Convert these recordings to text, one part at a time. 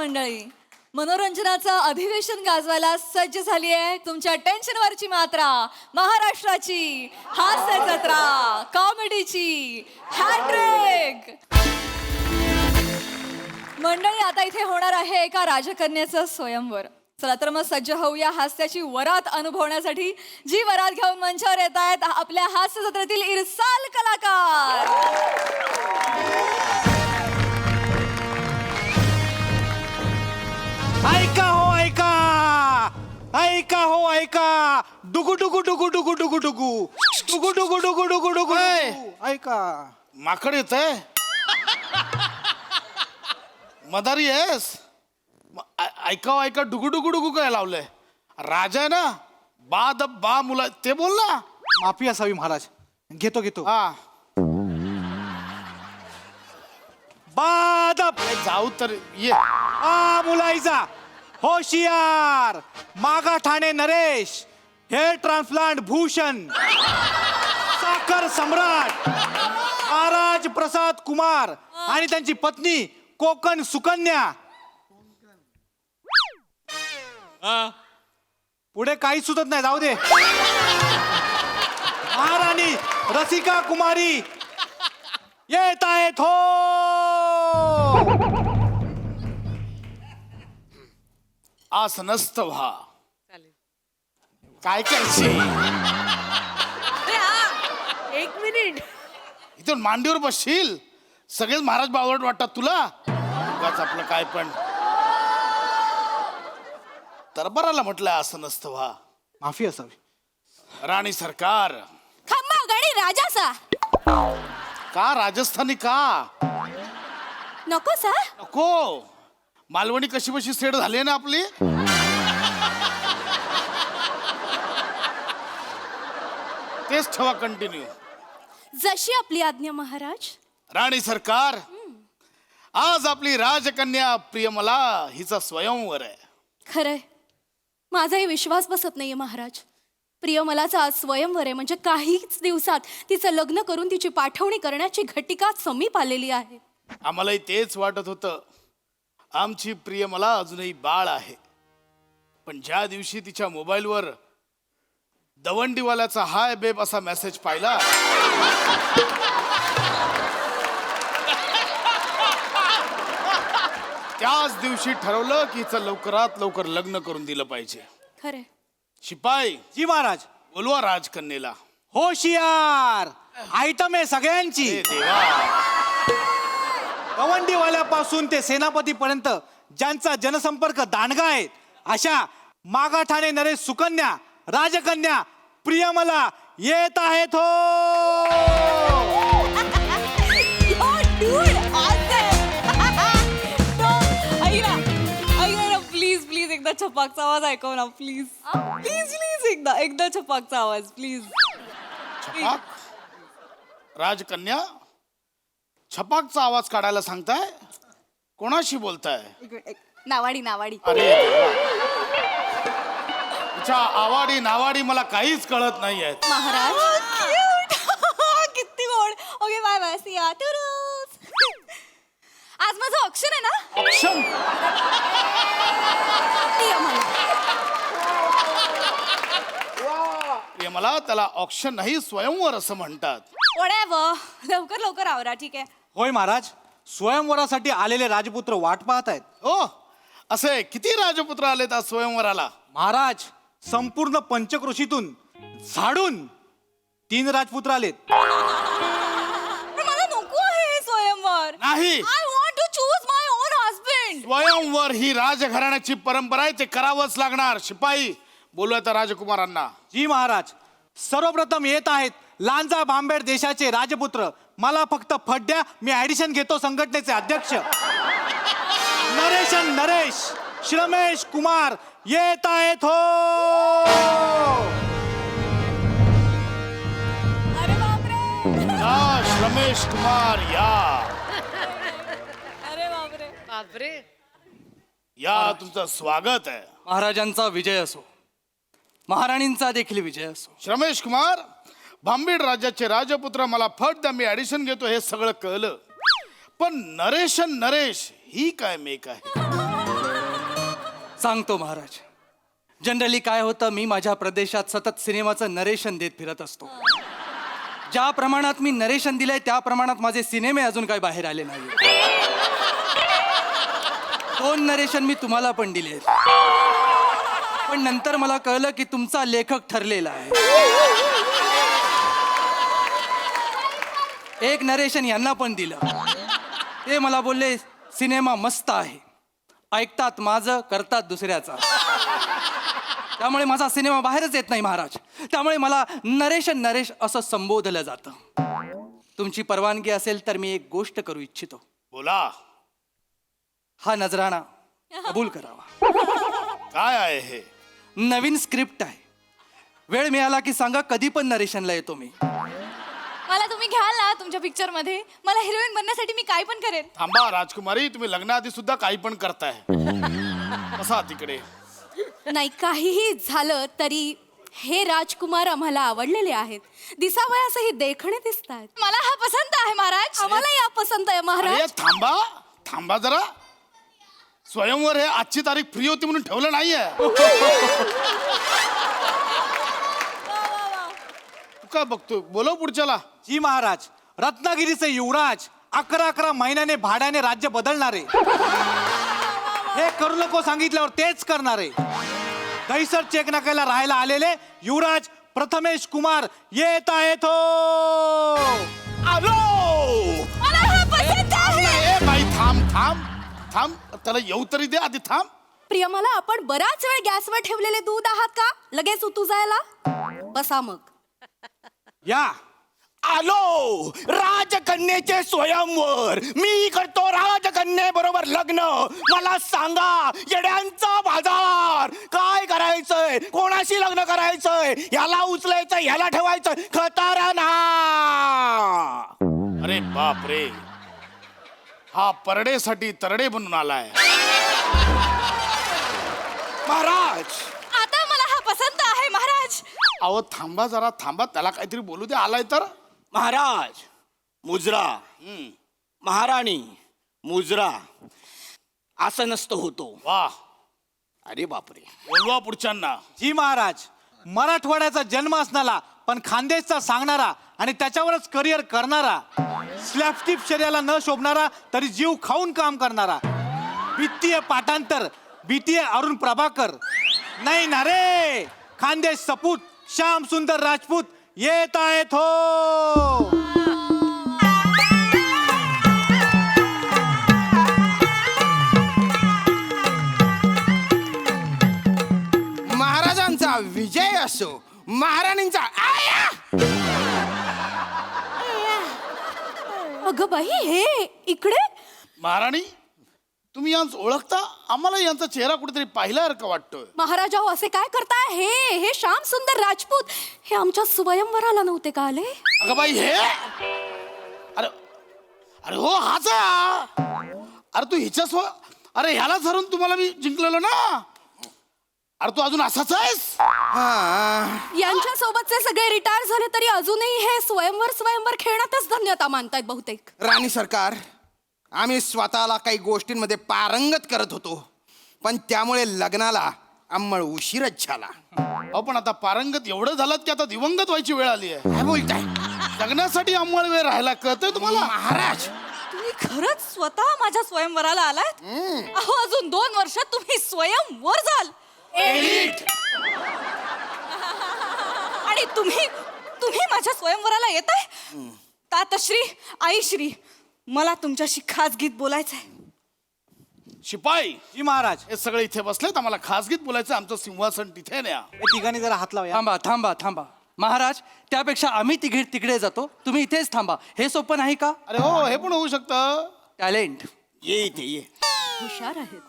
मंडळी, मनोरंजनाचं अधिवेशन गाजवायला सज्ज झाली आहे तुमच्या टेन्शनवरची मात्रा, महाराष्ट्राची हास्य जत्रा, कॉमेडीची हॅट्रिक. मंडळी, आता इथे होणार आहे एका राजकन्याचं स्वयंवर. चला तर मग सज्ज होऊया हास्याची वरात अनुभवण्यासाठी. जी वरात घेऊन मंचावर येत आहेत आपल्या हास्य जत्रेतील इरसाल कलाकार. ऐका हो ऐका, ऐका हो ऐका, डुगु डुगु डुगु डुगु डुगु डुगु डुगु डुगु डुगु डुगु डुगु. ऐका, माकड येत आहे. मदारी आहेस. ऐका ऐका डुगु डुगु डुगु काय लावलंय? राजा आहे ना, बा मुला ते बोल ना. माफी असावी महाराज. घेतो घेतो. हा बादप जाऊ तर ये. आ मुलाईचा होशियार, मागा ठाणे नरेश, हेअर ट्रान्सप्लांट भूषण, साखर सम्राट महाराज प्रसाद कुमार आणि त्यांची पत्नी कोकण सुकन्या. पुढे काही सुचत नाही, जाऊ दे. महाराणी रसिका कुमारी येत आहेत हो. आसनस्थ व्हा. काय करशील? एक मिनिट. इथून मांडीवर बसशील. सगळेच महाराज बावळट वाटतात तुला. उगाच आपलं काय पण. दरबाराला म्हटलं आसनस्थ व्हा. माफी असावी. राणी सरकार. खम्मा गाडी राजाचा. का राजस्थानी का नको सर. नको? मालवणी कशी बशी सेट झाली ना आपली. तेच ठेवा कंटिन्यू. जशी आपली आज्ञा महाराज. राणी सरकार, आज आपली राजकन्या प्रियमला हिचा स्वयंवर आहे. खरंय, माझाही विश्वास बसत नाहीये महाराज. प्रियमलाचा आज स्वयंवर आहे म्हणजे काहीच दिवसात तिचं लग्न करून तिची पाठवणी करण्याची घटिका समीप आलेली आहे. आम्हालाही तेच वाटत होतं. आमची प्रियमला अजूनही बाळ आहे. पण ज्या दिवशी तिच्या मोबाईलवर दवंडीवाल्याचा हाय बेब असा मेसेज पाहिला, त्याच दिवशी ठरवलं की हिचं लवकरात लवकर लग्न करून दिलं पाहिजे. खरंय. शिपाई, जी महाराज. बोलवा राजकन्येला. होशियार, आयटम आहे सगळ्यांची. हे देवा. गवंडीवाल्यापासून ते सेनापतीपर्यंत ज्यांचा जनसंपर्क दांडगा आहे अशा मागाठाणे नरेश सुकन्या राजकन्या प्रियमला येत आहेत हो. प्लीज प्लीज एकदा छपाकचा आवाज ऐकव ना. प्लीज प्लीज प्लीज एकदा छपाकचा आवाज प्लीज. छपाक? राजकन्या, छपाकचा आवाज काढायला सांगताय? कोणाशी बोलताय? नावाडी नावाडी. अरे तुझ्या आवाडी नावाडी मला काहीच कळत नाहीये. महाराज किती गोड. Okay bye bye. सी या. आज माझं ऑप्शन आहे ना. ऑप्शन? मला त्याला ऑप्शन नाही, स्वयंवर असं म्हणतात. लवकर लवकर आवरा. ठीक आहे. होय महाराज, स्वयंवरासाठी आलेले राजपुत्र वाट पाहत आहेत. हो, असे किती राजपुत्र आलेत आज स्वयंवराला? महाराज, संपूर्ण पंचक्रोशीतून झाडून 3 राजपुत्र आलेत. मला नको आहे स्वयंवर. नाही, I want to choose my own husband. स्वयंवर ही राजघराण्याची परंपरा आहे, ते करावंच लागणार. शिपाई, बोलूया त्या राजकुमारांना. जी महाराज. सर्वप्रथम येत आहेत लांजा बांबेड देशाचे राजपुत्र. मला फक्त फड्या, मी ऍडिशन घेतो संघटनेचे अध्यक्ष. नरेशन नरेश श्रमेश कुमार येत आहेत हो. अरे बापरे. या श्रमेश कुमार या. अरे बापरे. बापरे. या, तुमचं स्वागत आहे. महाराजांचा विजय असो, महाराणींचा देखील विजय असो. श्रमेश कुमार, भांबीड राज्याचे राजपुत्र, मला फट द्या, मी ऍडिशन घेतो हे सगळं कळलं. पण नरेश ही काय मेक आहे? सांगतो महाराज. जनरली काय होतं, मी माझ्या प्रदेशात सतत सिनेमाचं नरेशन देत फिरत असतो. ज्या प्रमाणात मी नरेशन दिलंय त्या प्रमाणात माझे सिनेमे अजून काही बाहेर आले नाही. 2 नरेशन मी तुम्हाला पण दिले, पण नंतर मला कळलं की तुमचा लेखक ठरलेला आहे. एक नरेशन यांना पण दिलं. ते मला बोलले सिनेमा मस्त आहे, ऐकतात माझं, करतात दुसऱ्याचा. त्यामुळे माझा सिनेमा बाहेरच येत नाही महाराज. त्यामुळे मला नरेश असं संबोधलं जातं. तुमची परवानगी असेल तर मी एक गोष्ट करू इच्छितो. बोला. हा नजराणा कबूल करावा. काय आहे हे? नवीन स्क्रिप्ट आहे. वेळ मिळाला की सांगा, कधी पण नरेशनला येतो मी. मला तुम्ही घ्याल ना तुमच्या पिक्चर मध्ये? मला हिरोईन बनण्यासाठी मी काय पण करेन. थांबा राजकुमारी, तुम्ही लग्नाआधी सुद्धा काही पण करताय. बसा तिकडे. नाही, काहीही झालं तरी हे राजकुमार आम्हाला आवडलेले आहेत. दिसावयासही देखणे दिसत आहेत. मला हा पसंत आहे महाराज. आम्हाला या पसंत आहे अरे महाराज. थांबा थांबा जरा. स्वयंवर हे आजची तारीख फ्री होती म्हणून ठेवलं नाहीये. तू काय बघतोय? बोलव पुढच्याला. जी महाराज, रत्नागिरीचे युवराज 11 महिन्याने भाड्याने राज्य बदलणारे. हे करू नको सांगितल्यावर तेच करणारे. दहीसर चेक नाक्याला राहायला आलेले युवराज प्रथमेश कुमार येत आहेत. आलो. मला हा पसंत आहे. ए बाई, थांब थांब थांब. त्याला येऊ तरी दे आधी. थांब. प्रियमाला, आपण बराच वेळ गॅसवर ठेवलेले दूध आहात का? लगेच उतू जायला बसा मग. या आलो. राजकन्येचे स्वयंवर. मी करतो राजकन्ये बरोबर लग्न. मला सांगा, येड्यांचा बाजार. काय करायचंय? कोणाशी लग्न करायचंय? ह्याला उचलायचं, ह्याला ठेवायचं. खतरनाक. अरे बाप रे, हा परडेसाठी तरडे बनून आलाय. महाराज, आता मला हा पसंत आहे महाराज. अहो थांबा जरा, थांबा. त्याला काहीतरी बोलू दे. आलाय तर. महाराज, मुजरा. महाराणी, मुजरा. असं नसतं होतो. वा, अरे बापरे. बोलवा पुढच्यांना. जी महाराज, मराठवाड्याचा जन्म असणारा पण खानदेशचा सांगणारा आणि त्याच्यावरच करिअर करणारा, स्लॅपस्टिक शर्याला न शोभणारा तरी जीव खाऊन काम करणारा, वित्तीय पाठांतर बीटीए अरुण प्रभाकर. नाही ना रे, खानदेश सपूत श्याम सुंदर राजपूत येत आहेत हो. महाराजांचा विजय असो. महाराणींचा आया. अगं बाई, हे इकडे. महाराणी, तुम्ही यांचं ओळखता? आम्हाला यांचा चेहरा कुठेतरी पाहिल्यासारखं वाटतोय. महाराजा, असे काय करताय? हे श्याम सुंदर राजपूत हे आमच्या स्वयंवराला नव्हते का आले? अगं बाई, हे अरे अरे हो, हाच आहे हा. अरे तू हिच्याच. अरे ह्याला धरून तुम्हाला मी जिंकलेलो ना. अरे तू अजून असाच आहेस? यांच्या सोबतचे सगळे रिटायर झाले तरी अजूनही हे स्वयंवर खेळण्यातच धन्यता मानतायत बहुतेक. राणी सरकार, आम्ही स्वतःला काही गोष्टींमध्ये पारंगत करत होतो, पण त्यामुळे लग्नाला अंमळ उशीरच झाला. अहो पण आता पारंगत एवढं झालं की आता दिवंगत व्हायची वेळ आली आहे. काय बोलताय लग्नासाठी अंमळ वेळ राहायला कळतंय तुम्हाला? महाराज? तुम्ही खरंच स्वतः माझ्या स्वयंवराला आलात? अहो, अजून 2 वर्षात तुम्ही स्वयंवर जाल. आणि तुम्ही माझ्या स्वयंवराला येताय? तातश्री, आईश्री, मला तुमच्याशी खासगीत बोलायचंय. शिपाई, जी महाराज, हे सगळे इथे बसलेत. आम्हाला खासगीत बोलायचं. आमचं सिंहासन तिथे न्या. हे तिघांनी जरा हात लावूया. थांबा थांबा थांबा महाराज, त्यापेक्षा आम्ही तिकडे जातो, तुम्ही इथेच थांबा. हे सोपं नाही का? अरे हो, हे पण होऊ शकतं. टॅलेंट. ये इथे ये. हुशार आहेत.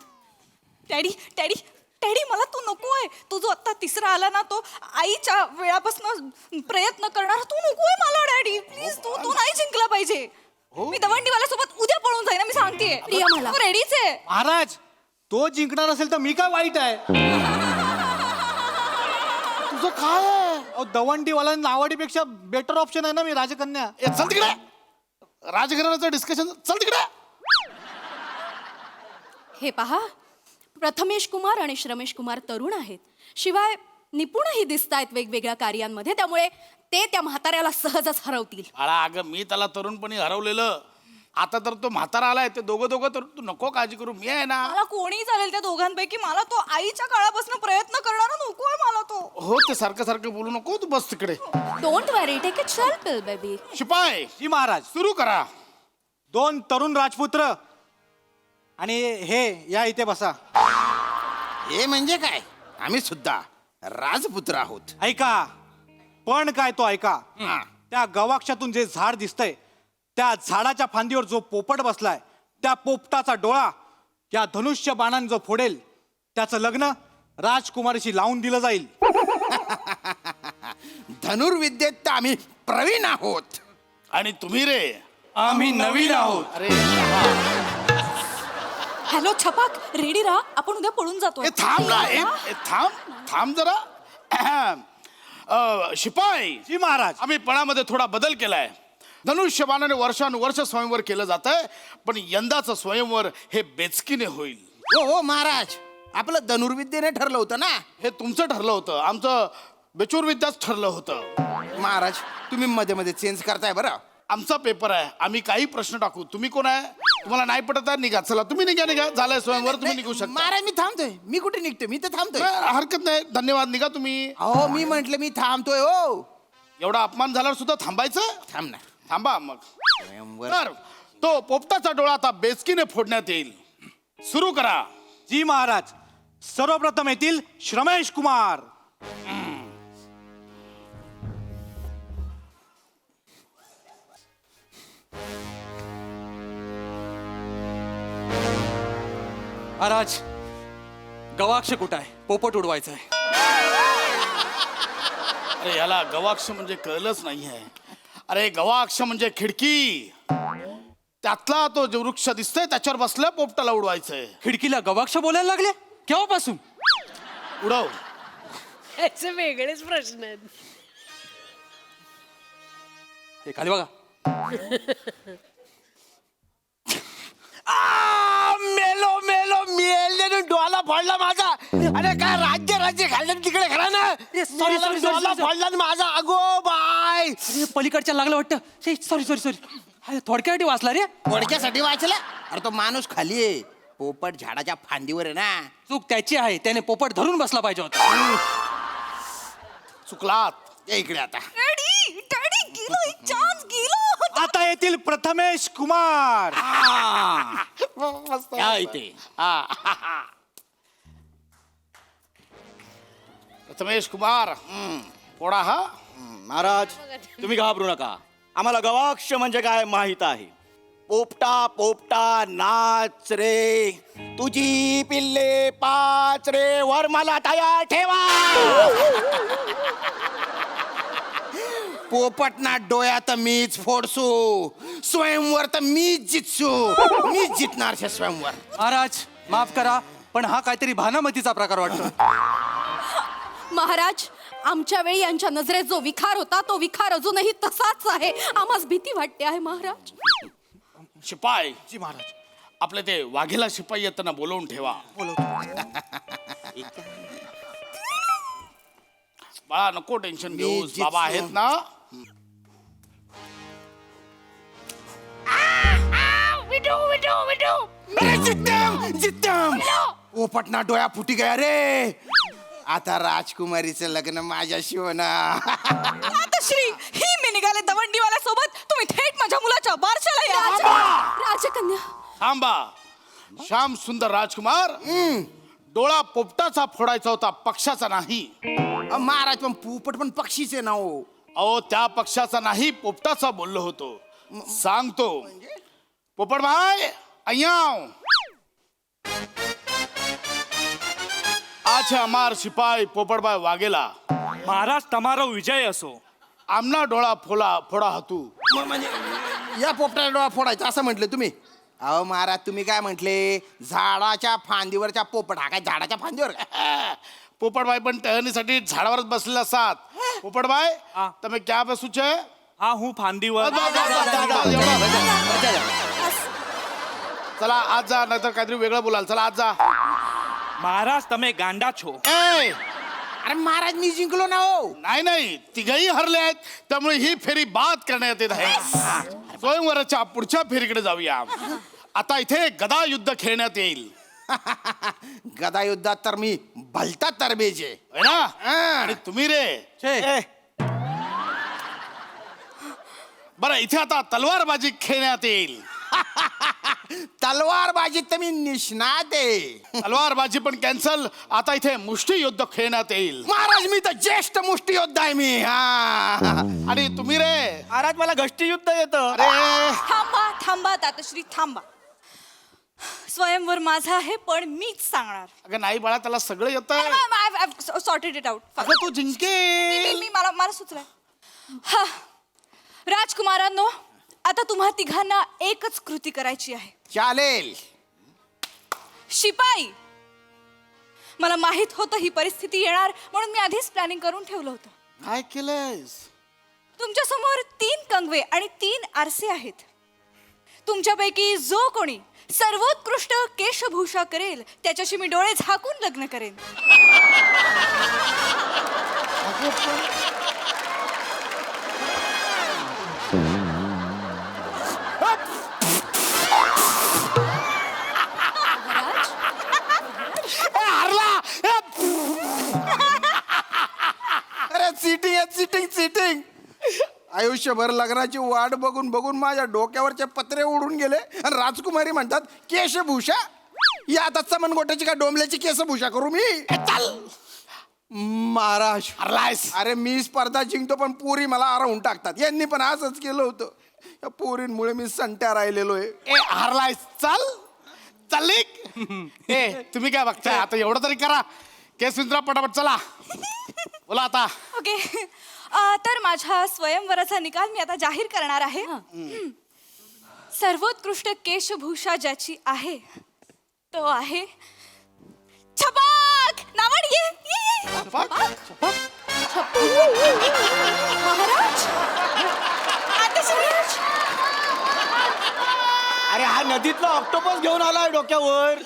डॅडी डॅडी डॅडी, मला तू नकोय. तो जो आता तिसरा आला ना, तो आईच्या वेळापासून प्रयत्न करणार, तू नकोय मला डॅडी. प्लीज, तू नाही जिंकला पाहिजे. मी दवंडीवाल्यासोबत उद्या पळून जाईन, मी सांगतेय. प्रिया, मला तू रेडीच आहे? महाराज, तो जिंकणार असेल तर मी काय वाईट आहे? तुझं काय आहे? अहो, दवंडीवाला नावाडीपेक्षा बेटर ऑप्शन आहे ना मी राजकन्या. ए, चल तिकडे. राजघराण्याचं डिस्कशन. चल तिकडे. हे पहा, प्रथमेश कुमार आणि श्रमेश कुमार तरुण आहेत. शिवाय निपुणही दिसत आहेत वेगवेगळ्या कार्यांमध्ये. त्यामुळे ते त्या म्हाताऱ्याला सहजच हरवतील. बाळा अगं मी त्याला तरुणपणी हरवलेलं. आता तर तो म्हातारा आलाय. ते दोघं तर तू नको काळजी करू, मी आहे ना. मला कोणी चालेल त्या दोघांपैकी. मला तो आईच्या काळापासून प्रयत्न करणारा नकोय मला तो. हो ते सारखं बोलू नको, तू बस तिकडे. Don't worry, take it chill pill baby. शिपाई जी महाराज. सुरू करा. 2 तरुण राजपुत्र आणि हे या इथे बसा. हे म्हणजे काय? आम्ही सुद्धा राजपुत्र आहोत. ऐका, पण काय तो ऐका. हा. त्या गवाक्षातून जे झाड दिसतंय त्या झाडाच्या फांदीवर जो पोपट बसलाय त्या पोपटाचा डोळा या धनुष्य बाणाने जो फोडेल त्याचं लग्न राजकुमारीशी लावून दिलं जाईल. धनुर्विद्येत तर आम्ही प्रवीण आहोत. आणि तुम्ही रे? आम्ही नवीन आहोत. अरे हॅलो छपाक, रेडी राहा, आपण उद्या पळून जातो. ए, थांब ना. थांब जरा. शिपाई जी महाराज. आम्ही पणामध्ये थोडा बदल केलाय. धनुष्यबाणाने वर्षानुवर्ष स्वयंवर केलं जात आहे, पण यंदाचं स्वयंवर हे बेचकीने होईल. हो महाराज, आपलं धनुर्विद्येने ठरलं होतं ना. हे तुमचं ठरलं होतं, आमचं बेचूरविद्याच ठरलं होतं. महाराज तुम्ही मध्ये मध्ये चेंज करताय बरं. आमचा पेपर आहे, आम्ही काही प्रश्न टाकू. तुम्ही कोण आहे? तुम्हाला नाही पटत आहे निघा. चला तुम्ही निघा. झालंय स्वयंवर, तुम्ही निघू शकता. महाराज मी थांबतोय. मी कुठे निघतोय? मी तर थांबतोय. हरकत नाही, धन्यवाद. निघा तुम्ही. अहो मी म्हंटल मी थांबतोय. हो एवढा अपमान झाल्यावर सुद्धा थांबायचं? थांब ना. थांबा मग. स्वयंवर. तर तो पोपटाचा डोळा आता बेचकीने फोडण्यात येईल. सुरू करा. जी महाराज. सर्वप्रथम येतील श्रमेश कुमार. महाराज, गवाक्ष कुठं आहे? पोपट उडवायचा आहे. अरे याला गवाक्ष म्हणजे कळलंच नाही आहे. अरे गवाक्ष म्हणजे खिडकी. त्यातला तो जो वृक्ष दिसतोय त्याच्यावर बसल्या पोपटाला उडवायचंय. खिडकीला गवाक्ष बोलायला लागले केव्हापासून? उडव. याचे वेगळेच प्रश्न आहेत. हे खाली बघा. मेलो डोळा फोडला माझा. अरे काय राज्य खाल्लं तिकडे खरा ना. sorry, sorry, डोळा sorry. फोडला ना माझा. अगो बाय. अरे पलीकडच्या लागलं वाटतं. सॉरी थोडक्यासाठी वाचला रे. थोडक्यासाठी वाचला. अरे तो माणूस खाली आहे. पोपट झाडाच्या फांदीवर आहे ना. चूक त्याची आहे, त्याने पोपट धरून बसला पाहिजे होता. चुकलात. ये इकडे आता. डॅडी गेलो, एक चान्स गेलो. आता येतील प्रथमेश कुमार. या इथे. प्रथमेश कुमार. पोडा हा. महाराज तुम्ही घाबरू नका. आम्हाला गवाक्ष म्हणजे काय माहित आहे. पोपटा पोपटा नाच रे, तुझी पिल्ले पाच रे, वर मला तयार ठेवा. पोपट ना डोळ्या तर मीच फोडसू. स्वयंवर तर मीच जितसू. मीच जितणार शे स्वयंवर. महाराज माफ करा, पण हा काहीतरी भानामतीचा प्रकार वाटतो. महाराज, आमच्या वेळी यांच्या नजरेत जो विखार होता तो विखार अजूनही तसाच आहे. आम्हाला भीती वाटते आहे महाराज. शिपाई. जी महाराज. आपले ते वाघेला शिपाई येताना बोलवून ठेवा. बाळा नको टेन्शन घेऊस. जितसू. बाबा आहेत ना. जितम. पोपट ना डोळ्या फुटी गया रे. आता राजकुमारीचं लग्न माझ्याशी होणार. आता श्री ही मी निघाले दवंडीवाल्या सोबत. तुम्ही थेट माझ्या मुलाच्या बारशाला या. राजकन्या, थांबा. श्याम सुंदर राजकुमार. डोळा पोपटाचा फोडायचा होता, पक्षाचा नाही. महाराज पण पोपट पण पक्षीच आहे ना हो. अहो त्या पक्षाचा नाही, पोपटाचा बोललो होतो. सांगतो. पोपट भाई अय्याव. अच्छा मार शिपाई पोपटभाई वागेला. महाराज તમારો विजय असो. आमना डोळा फोडा हातू. म्हणजे या पोपटाला डोळा फोडायचा असं म्हटलं तुम्ही? अहो महाराज तुम्ही काय म्हटले? झाडाच्या फांदीवरच्या पोपट. हा काय झाडाच्या फांदीवर? पोपटभाई पण टहनीसाठी झाडावरच बसलेले असतात. पोपटभाई તમે क्या बसू છે? हा હું फांदीवर. चला आज जा, नाहीतर काहीतरी वेगळं बोलाल. चला आज जा. महाराज તમે ગાંડા છો. ए अरे महाराज मी जिंकलो ना हो. नाही नाही तिघही हरले आहेत त्यामुळे ही फेरी बाद करण्यात येत आहे स्वयंवराच्या पुढच्या फेरीकडे जाऊया. आता इथे गदा युद्ध खेळण्यात येईल गदा युद्धात तर मी भलता तरबेज आहे. है ना हा. आणि तुम्ही रे छे. बरं इथे आता तलवारबाजी खेळण्यात येईल. तलवारबाजीत तर मी निष्णात आहे. तलवारबाजी पण कॅन्सल. आता इथे मुष्टी युद्ध खेळण्यात येईल. महाराज मी तर ज्येष्ठ मुष्टियोद्धा आहे मी. हा. आणि तुम्ही रे महाराज मला घष्टी युद्ध येतं. अरे थांबा थांबा तातश्री थांबा. स्वयंवर माझा आहे पण मीच सांगणार. अगं नाही बाळा त्याला सगळं येतं. Sorted it out. अगं तू जिंकेल. मला सुचलंय. हा राजकुमारांनो, आता तुम्हा तिघांना एकच कृती करायची आहे. चालेल. शिपाई, मला माहित होतं ही परिस्थिती येणार म्हणून मी आधीच प्लॅनिंग करून ठेवलं होतं. काय केलंयस? तुमच्या समोर 3 कंगवे आणि 3 आरसे आहेत. तुमच्यापैकी जो कोणी सर्वोत्कृष्ट केशभूषा करेल त्याच्याशी मी डोळे झाकून लग्न करेन. अरे सिटिंग सिटिंग. आयुष्यभर लग्नाची वाट बघून बघून माझ्या डोक्यावरचे पत्रे उडून गेले आणि राजकुमारी म्हणतात केशभूषा. या आता चमनगोट्याची का डोंबल्याची केशभूषा करू मी? चल महाराज. अरे मी स्पर्धा जिंकतो पण पोरी मला हरवून टाकतात. यांनी पण असंच केलं होतं. या पोरींमुळे मी संट्या राहिलेलो आहे. ए हारलायस चल चालली. ए तुम्ही काय बघताय आता एवढं तरी करा. केस विंचरा पटापट चला. बोला आता. ओके. तर माझ्या स्वयंवराचा निकाल मी आता जाहीर करणार आहे. सर्वोत्कृष्ट केशभूषा ज्याची आहे तो आहे छपाक. नावड ये. महाराज. आदेशराज. अरे हा नदीतला ऑक्टोपस घेऊन आलाय डोक्यावर.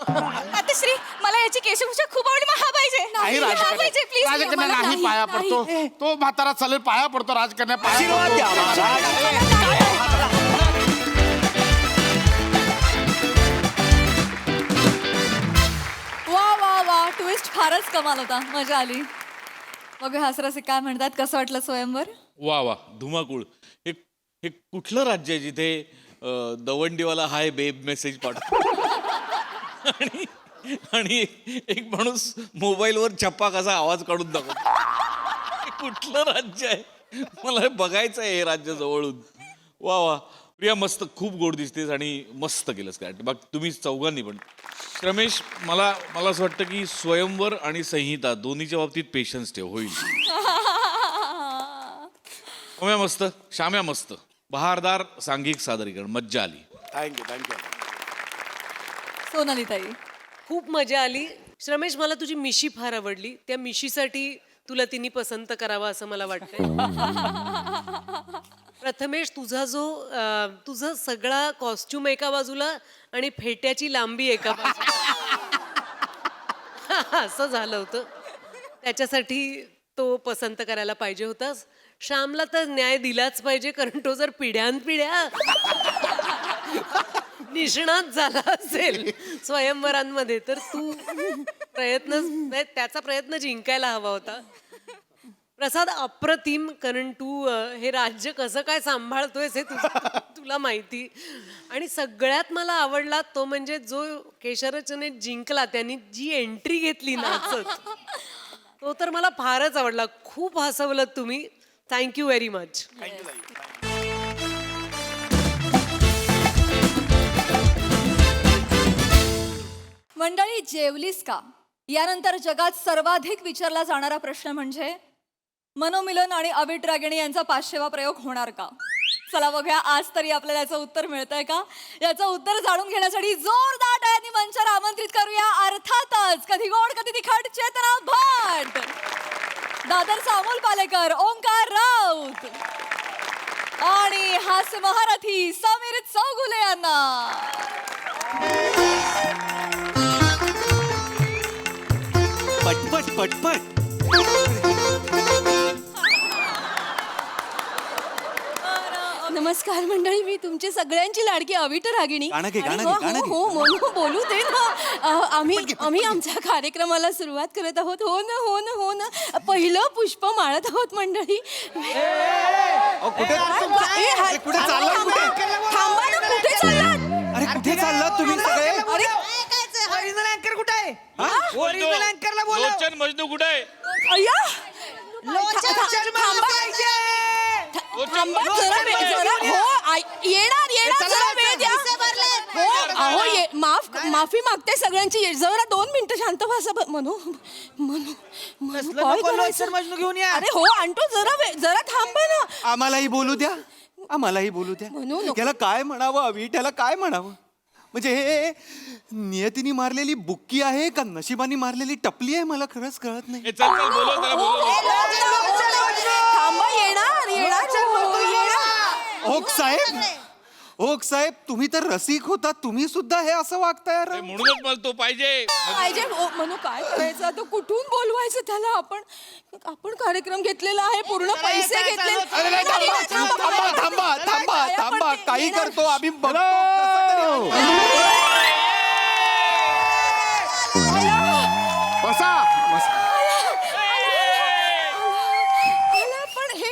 आदेश्री, मला याची केशभूषा खूप आवडली. मग हा पाहिजे. नाही हा पाहिजे प्लीज. राजकन्या नाही पाया पडतो. तो म्हातारा चालेल पाया पडतो. राजकन्या पाया आशीर्वाद द्या महाराज. वा वा वा, ट्विस्ट फारच कमाल होता. मजा आली. मग हासरासे काय म्हणतात, कसं वाटलं स्वयंवर? वा वा धुमाकूळ. हे हे कुठलं राज्य आहे जिथे दवंडीवाला हाय बेब मेसेज पाठवतो आणि आणि एक माणूस मोबाईलवर छप्पा कसा आवाज काढून दाखवतो. हे कुठलं राज्य आहे? मला हे बघायचं आहे हे राज्य जवळून. वा वा प्रिया, मस्त, खूप गोड दिसतेस आणि मस्त केलंस काय. बघ तुम्ही चौघांनी पण. रमेश, मला असं वाटतं की स्वयंवर आणि संहिता दोन्हीच्या बाबतीत पेशन्स ठेव, होईल. ओम्या मस्त, श्याम्या मस्त, बहारदार सांघिक सादरीकरण, मज्जा आली. थँक्यू. सोनाली ताई. खूप मजा आली. श्रमेश, मला तुझी मिशी फार आवडली. त्या मिशीसाठी तुला तिने पसंत करावा असं मला वाटतंय. प्रथमेश, तुझा सगळा कॉस्ट्युम एका बाजूला आणि फेट्याची लांबी एका बाजूला असं झालं होतं. त्याच्यासाठी तो पसंत करायला पाहिजे होतास. श्यामला तर न्याय दिलाच पाहिजे, कारण तो जर पिढ्यानपिढ्या निष्णात झाला असेल स्वयंवरांमध्ये तर तू त्याचा प्रयत्न जिंकायला हवा होता. प्रसाद, अप्रतिम, कारण तू हे राज्य कसं काय सांभाळतोयस हे तुला माहिती. आणि सगळ्यात मला आवडला तो म्हणजे जो केशरचने जिंकला त्यांनी जी एंट्री घेतली नाचत, तो तर मला फारच आवडला. खूप हसवलं तुम्ही. Thank you very much. मंडळी, जेवलीस का? यानंतर जगात सर्वाधिक विचारला जाणारा प्रश्न म्हणजे मनोमिलन आणि अविट्रागिणी यांचा 500वा प्रयोग होणार का? चला बघूया आज तरी आपल्याला याचं उत्तर मिळतंय का. याचं उत्तर जाणून घेण्यासाठी जोरदार टाळ्यांनी मंचावर आमंत्रित करूया अर्थातच कधी गोड कधी तिखट चेतना भट, दादरचा अमोल पालेकर, ओंकार राऊत आणि हास्य महारथी समीर चौगुले यांना. पटपट. नमस्कार मंडळी, मी तुमची सगळ्यांची लाडकी अविट रागिणी. गाणं घे, आणि गाणं घे, हो, गाणं घे. हो, हो, बोलू दे ना. आम्ही आमच्या कार्यक्रमाला सुरुवात करत आहोत. हो ना, हो ना, हो ना. पहिलं पुष्प माळत आहोत मंडळी. कुठे कुठे चाललात कुठे? थांबा ना, कुठे चाललात? अरे कुठे चाललात तुम्ही सगळे? अरे ओरिजिनल अँकर कुठे आहे? ओरिजिनल अँकरला लोचन मजनू कुठे आहे? अय्या लोचन येणार जरा वेळ द्या. हो, अहो, माफी मागते सगळ्यांची. जरा 2 मिनिटं शांत व्हा. म्हणू काय करायचं? घेऊन या. अरे हो, आणतो. जरा थांबा ना. आम्हालाही बोलू द्या, आम्हालाही बोलू द्या. म्हणू नको. त्याला काय म्हणावं अवी, त्याला काय म्हणावं? म्हणजे हे नियतीने मारलेली बुक्की आहे का नशिबाने मारलेली टपली आहे, मला खरंच कळत नाही. ए, चल चल बोलव त्याला बोलव. थांबा, येणार. ओक साहेब तुम्ही तर रसिक होता, तुम्ही सुद्धा हे असं वागताय यार. ए, म्हणूनच मला तो पाहिजे. पाहिजे. म्हणू काय करायचं आता? कुठून बोलवायचं त्याला? आपण कार्यक्रम घेतलेला आहे, पूर्ण पैसे घेतले. अरे नाही, थांबा, काही करतो आम्ही बघतो कसं तरी. बसा. पण हे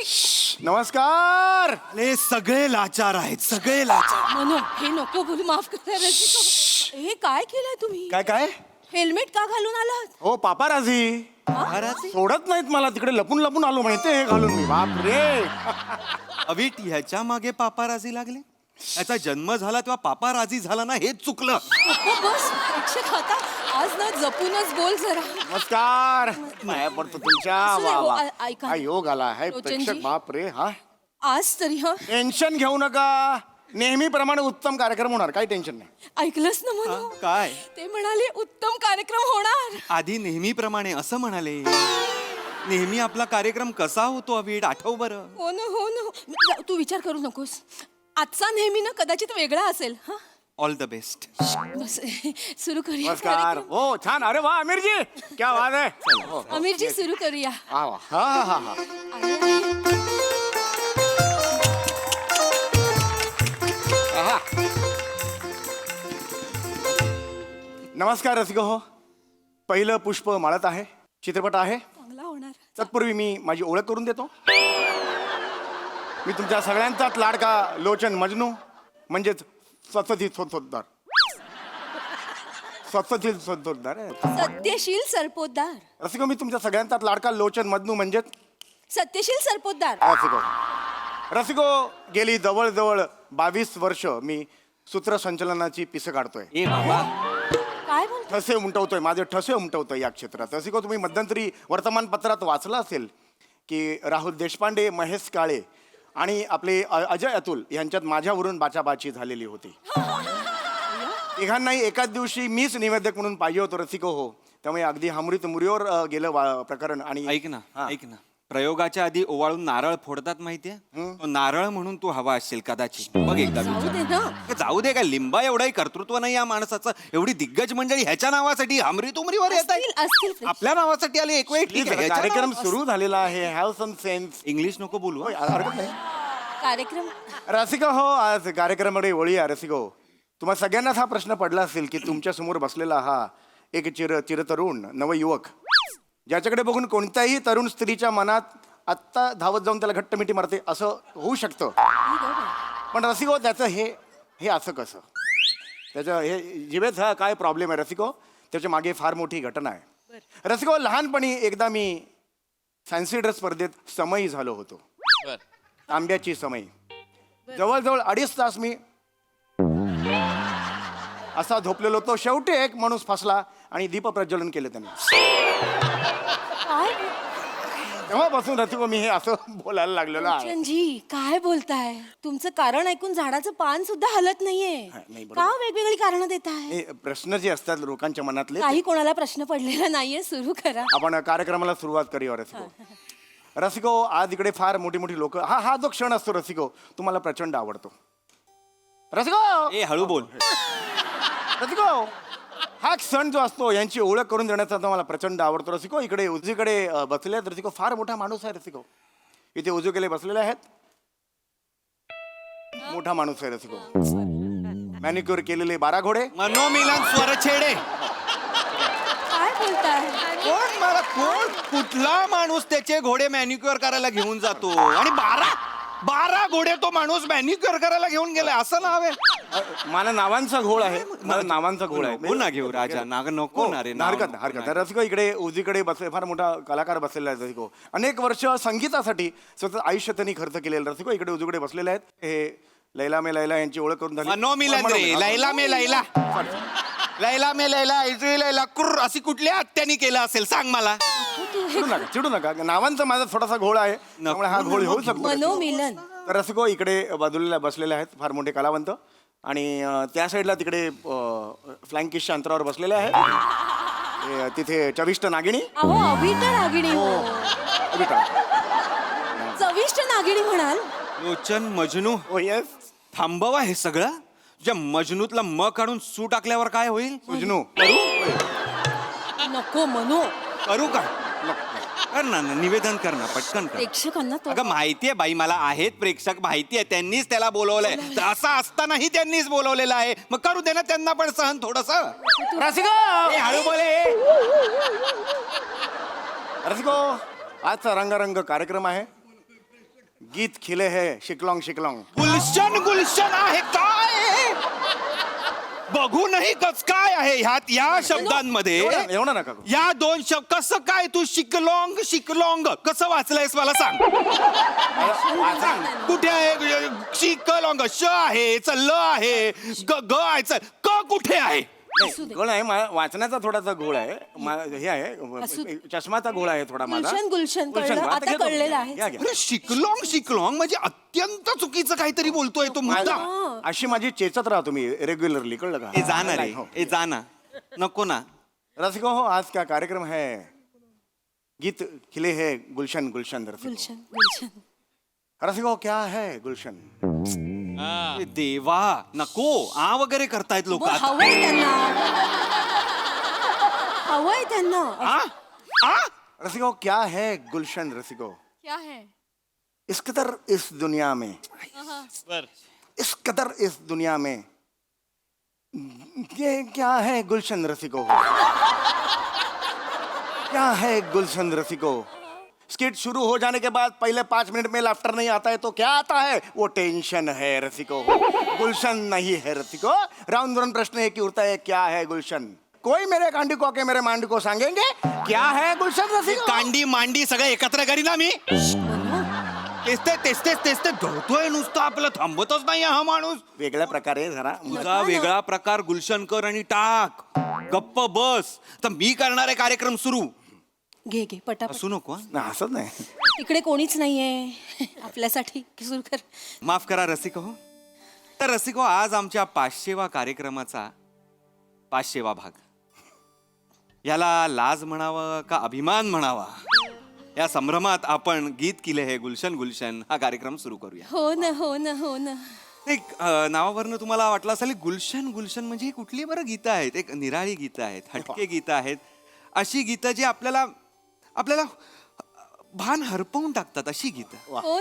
नमस्कार. अरे सगळे लाचार आहेत, सगळे लाचार. म्हणू हे नको बोलू, माफ करा रसिको. हे काय केलंय तुम्ही? काय हेल्मेट का घालून आलात? हो पापाराजी सोडत नाहीत मला, तिकडे लपून लपून आलो माहितीये हे घालून मी. बाप रे. अवीट ह्याच्या मागे पापाराजी लागले. याचा जन्म झाला तेव्हा पापाराजी झाला ना, हेच चुकलं. बस प्रेक्षक, आता आज ना जपूनच बोल जरा. नमस्कार. पाया पडतो तुमच्या. असू दे, वा हो, वा. ऐका. हा योग आला आहे लोचनजी. प्रेक्षक. बाप रे. हा आज तरी टेन्शन घेऊ नका, नेहमीप्रमाणे उत्तम कार्यक्रम होणार, काही टेन्शन नाही. ऐकलंच ना म्हणू. काय? ते म्हणाले उत्तम कार्यक्रम होणार. आधी नेहमीप्रमाणे असं म्हणाले. नेहमी आपला कार्यक्रम कसा होतो अवीट, आठव बरं. हो ना. तू विचार करू नकोस. आजचा नेहमी ना कदाचित वेगळा असेल. हा ऑल द बेस्ट. बस सुरू करूया नमस्कार. कार्यक्रम. हो छान. अरे वा अमीरजी, क्या बात आहे. हो, हो. अमीरजी सुरू करूया. हा वा. हा. आहा. नमस्कार रसिको हो. पहिलं पुष्प माळत आहे, चित्रपट आहे. चांगला होणार. तत्पूर्वी मी माझी ओळख करून देतो. मी तुमच्या सगळ्यांचाच लाडका लोचन मजनू, म्हणजेच सत्यशील सोतोद्दार. सत्यशील सरपोतदार. रसिको मी तुमच्या सगळ्यांचाच लाडका लोचन मजनू, म्हणजेच सत्यशील सरपोतदार. रसिको गेली जवळजवळ 22 वर्ष मी सूत्रसंचलनाची पिसं काढतोय. ए बाबा, काय बोलतो? ठसे उमटवतोय, माझे ठसे उमटवतोय या क्षेत्रात. रसिको तुम्ही मध्यंतरी वर्तमानपत्रात वाचलं असेल की राहुल देशपांडे, महेश काळे आणि आपले अजय अतुल यांच्यात माझ्यावरून बाचाबाची झालेली होती. तिघांनाही एकाच दिवशी मीच निवेदक म्हणून पाहिजे होतो रसिको हो. त्यामुळे अगदी हमरीत मुरीवर गेलं प्रकरण. आणि ऐक ना. प्रयोगाच्या आधी ओवाळून नारळ फोडतात माहितीये. तो नारळ म्हणून तू हवा असशील कदाचित. बघ एकदा जाऊ दे विचार. ना. जाऊ दे, काय लिंबा एवढाही कर्तृत्व नाही या माणसाचं. एवढी दिग्गज मंडळी ह्याच्या नावासाठी हमरी तुमरीवर येत असतील. आपल्या नावासाठी आले एक वेळ ठीक आहे. ह्याच्या कार्यक्रम नावावर- सुरू झालेला आहे. Have some sense. इंग्लिश नको बोलू हं. हरकत नाही. कार्यक्रम रसिको हो, आज कार्यक्रमाकडे वळूया. रसिको, तुम्हाला सगळ्यांनाच हा प्रश्न पडला असेल की तुमच्या समोर बसलेला हा एक चिरतरुण नवयुवक, ज्याच्याकडे बघून कोणत्याही तरुण स्त्रीच्या मनात आत्ता धावत जाऊन त्याला घट्ट मिठी मारते असं होऊ शकतं. पण रसिको त्याचं हे असं कसं? त्याचं हे जिभेत हा काय प्रॉब्लेम आहे रसिको? त्याच्या मागे फार मोठी घटना आहे. रसिको, लहानपणी एकदा मी फॅन्सी ड्रेस स्पर्धेत समयी झालो होतो. तांब्याची समयी. जवळजवळ 2.5 तास मी असा झोपलेलो होतो. शेवटी एक माणूस फसला आणि दीप प्रज्वलन केलं त्याने. तेव्हापासून रसिको मी हे असं बोलायला लागलेलो आहे. लोचनजी, काय बोलताय? तुमचं कारण ऐकून झाडाचं पान सुद्धा हलत नाहीये. नाही, बरोबर. का वेगवेगळी कारण देताय? हे प्रश्न जे असतात लोकांच्या मनातले, काही कोणाला प्रश्न पडलेला नाहीये. सुरू करा. आपण कार्यक्रमाला सुरुवात करूया रसिको. रसिको, आज इकडे फार मोठी मोठी लोक. हा जो क्षण असतो रसिको, तुम्हाला प्रचंड आवडतो. रसिको ए हळू बोल. रसिको, हा सण जो असतो यांची ओळख करून देण्याचा तो मला प्रचंड आवडतो. रसिको, इकडे उजवीकडे बसले आहेत रसिको. फार मोठा माणूस आहे रसिको. इथे उजवीकडे बसलेले आहेत. मोठा माणूस आहे रसिको. मॅनिक्युअर केलेले 12 घोडे. मनोमिलन स्वरछेडे. काय बोलताय? कोण कुठला माणूस त्याचे घोडे मॅनिक्युअर करायला घेऊन जातो आणि 12 घोडे तो माणूस मॅनिक्युअर करायला घेऊन गेलाय असं नाव आहे. मला नावांचा घोळ आहे. मला नावांचा घोळ आहे. नको ना घेऊ राजा नाग नको ना रे नाव हरकत नाही, हरकत नाही. रसिको, इकडे उजवीकडे बसले फार मोठा कलाकार बसलेला आहे रसिको. अनेक वर्ष संगीतासाठी स्वतः आयुष्य त्यांनी खर्च केलेलं रसिको. इकडे उजवीकडे बसलेले आहेत. हे लैला मे लैला यांची ओळख करून झाली. मनोमिलन रे लैला मे लैला. लैला मे लैला इजवी लैला कुर्र अशी कुठल्या हत्यानी केलं असेल सांग मला. चिडू नका. नावांचा माझा थोडासा घोळ आहे, त्यामुळे हा घोळ होऊ शकतो. मनोमिलन. तर रसिको, इकडे बाजूला बसलेले आहेत फार मोठे कलावंत आणि त्या साईडला तिकडे फ्लाइंग किसच्या अंतरावर बसलेले आहेत. तिथे चविष्ट नागिणी. अहो अभिष्ट नागिणी हो. चविष्ट नागिणी म्हणाल. लोचन मजनू. हो येस. थांबवा हे सगळं. तुझ्या मजनूतला म काढून सू टाकल्यावर काय होईल. उजनू. नको मनू. करू का कर ना निवेदन कर ना पटकन कर. प्रेक्षकांना तो अगं माहितीये बाई मला आहेत प्रेक्षक माहितीये त्यांनीच त्याला बोलवलंय तर असं असतानाही त्यांनीच बोलवलेलं आहे मग करू दे ना त्यांना पण सहन थोडस. हळू बोले. रसिको, आजचा रंगारंग कार्यक्रम आहे. गीत खिले है शिकलोंग शिकलोंग. गुलशन आहे काय बघू नाही कस काय आहे ह्यात या शब्दांमध्ये एवढं नका करू. या दोन शब्द कसं काय तू शिकलोंग कसं वाचलंयस मला सांग. कुठे आहे शिकलोंग श आहे ल आहे ग आहे क कुठे आहे. घोळ आहे वाचण्याचा थोडासा घोळ आहे. हे आहे चष्माचा घोळ आहे थोडा माझा. गुलशन कळलं, आता कळलेलं आहे. अरे शिकलोंग म्हणजे अत्यंत चुकीचं काहीतरी बोलतोय तो मुद्दा. अशी माझी चेचत राहा तुम्ही रेग्युलरली, कळलं का. ए जाना रे ए जाना नको ना. रसिको हो, आज क्या कार्यक्रम है. गीत खिले है गुलशन गुलशन. गुलशन. रसिको, क्या है गुलशन. ए देवा नको आ वगैरे करतायत लोक. हवंय त्यांना. रसिको, क्या है गुलशन. रसिको, क्या है. इस कदर इस दुनिया में, इस कदर इस दुनिया में ये क्या है गुलशन. रसिको, क्या है गुलशन. रसिको, स्किट शुरू हो जाने के बाद पहले 5 मिनट में लाफ्टर नहीं आता है तो क्या आता है. वो टेंशन है रसिको. गुलशन नहीं है रसिको. राउंड राउंड प्रश्न एक ही उठता है, क्या है गुलशन. कोई मेरे कांडी को के मेरे मांडी को सांगेंगे क्या है गुलशन. रसिको, कांडी मांडी सगळं एकत्र करी ना मी. तेच धरतोय नुसतं आपलं थांबतच नाही हा माणूस. वेगळ्या प्रकारे जरा तुझा वेगळा प्रकार गुलशन कर आणि टाक गप्प बस. तर मी करणारे कार्यक्रम सुरू. घे पटापट. असू नको हं? हसत नाही. इकडे कोणीच नाहीये आपल्यासाठी सुरू कर. माफ करा रसिको. तर रसिको, आज आमच्या 500वा कार्यक्रमाचा 500वा भाग. याला लाज म्हणावं का अभिमान म्हणावा या संभ्रमात आपण गीत किले हे गुलशन हा कार्यक्रम सुरू करूया. हो ना. एक नावावरनं तुम्हाला वाटलं असेल गुलशन म्हणजे ही कुठली बरं गीतं आहेत. एक निराळी गीतं आहेत, हटके गीतं आहेत, अशी गीतं जी आपल्याला भान हरपवून टाकतात अशी गीतं. हो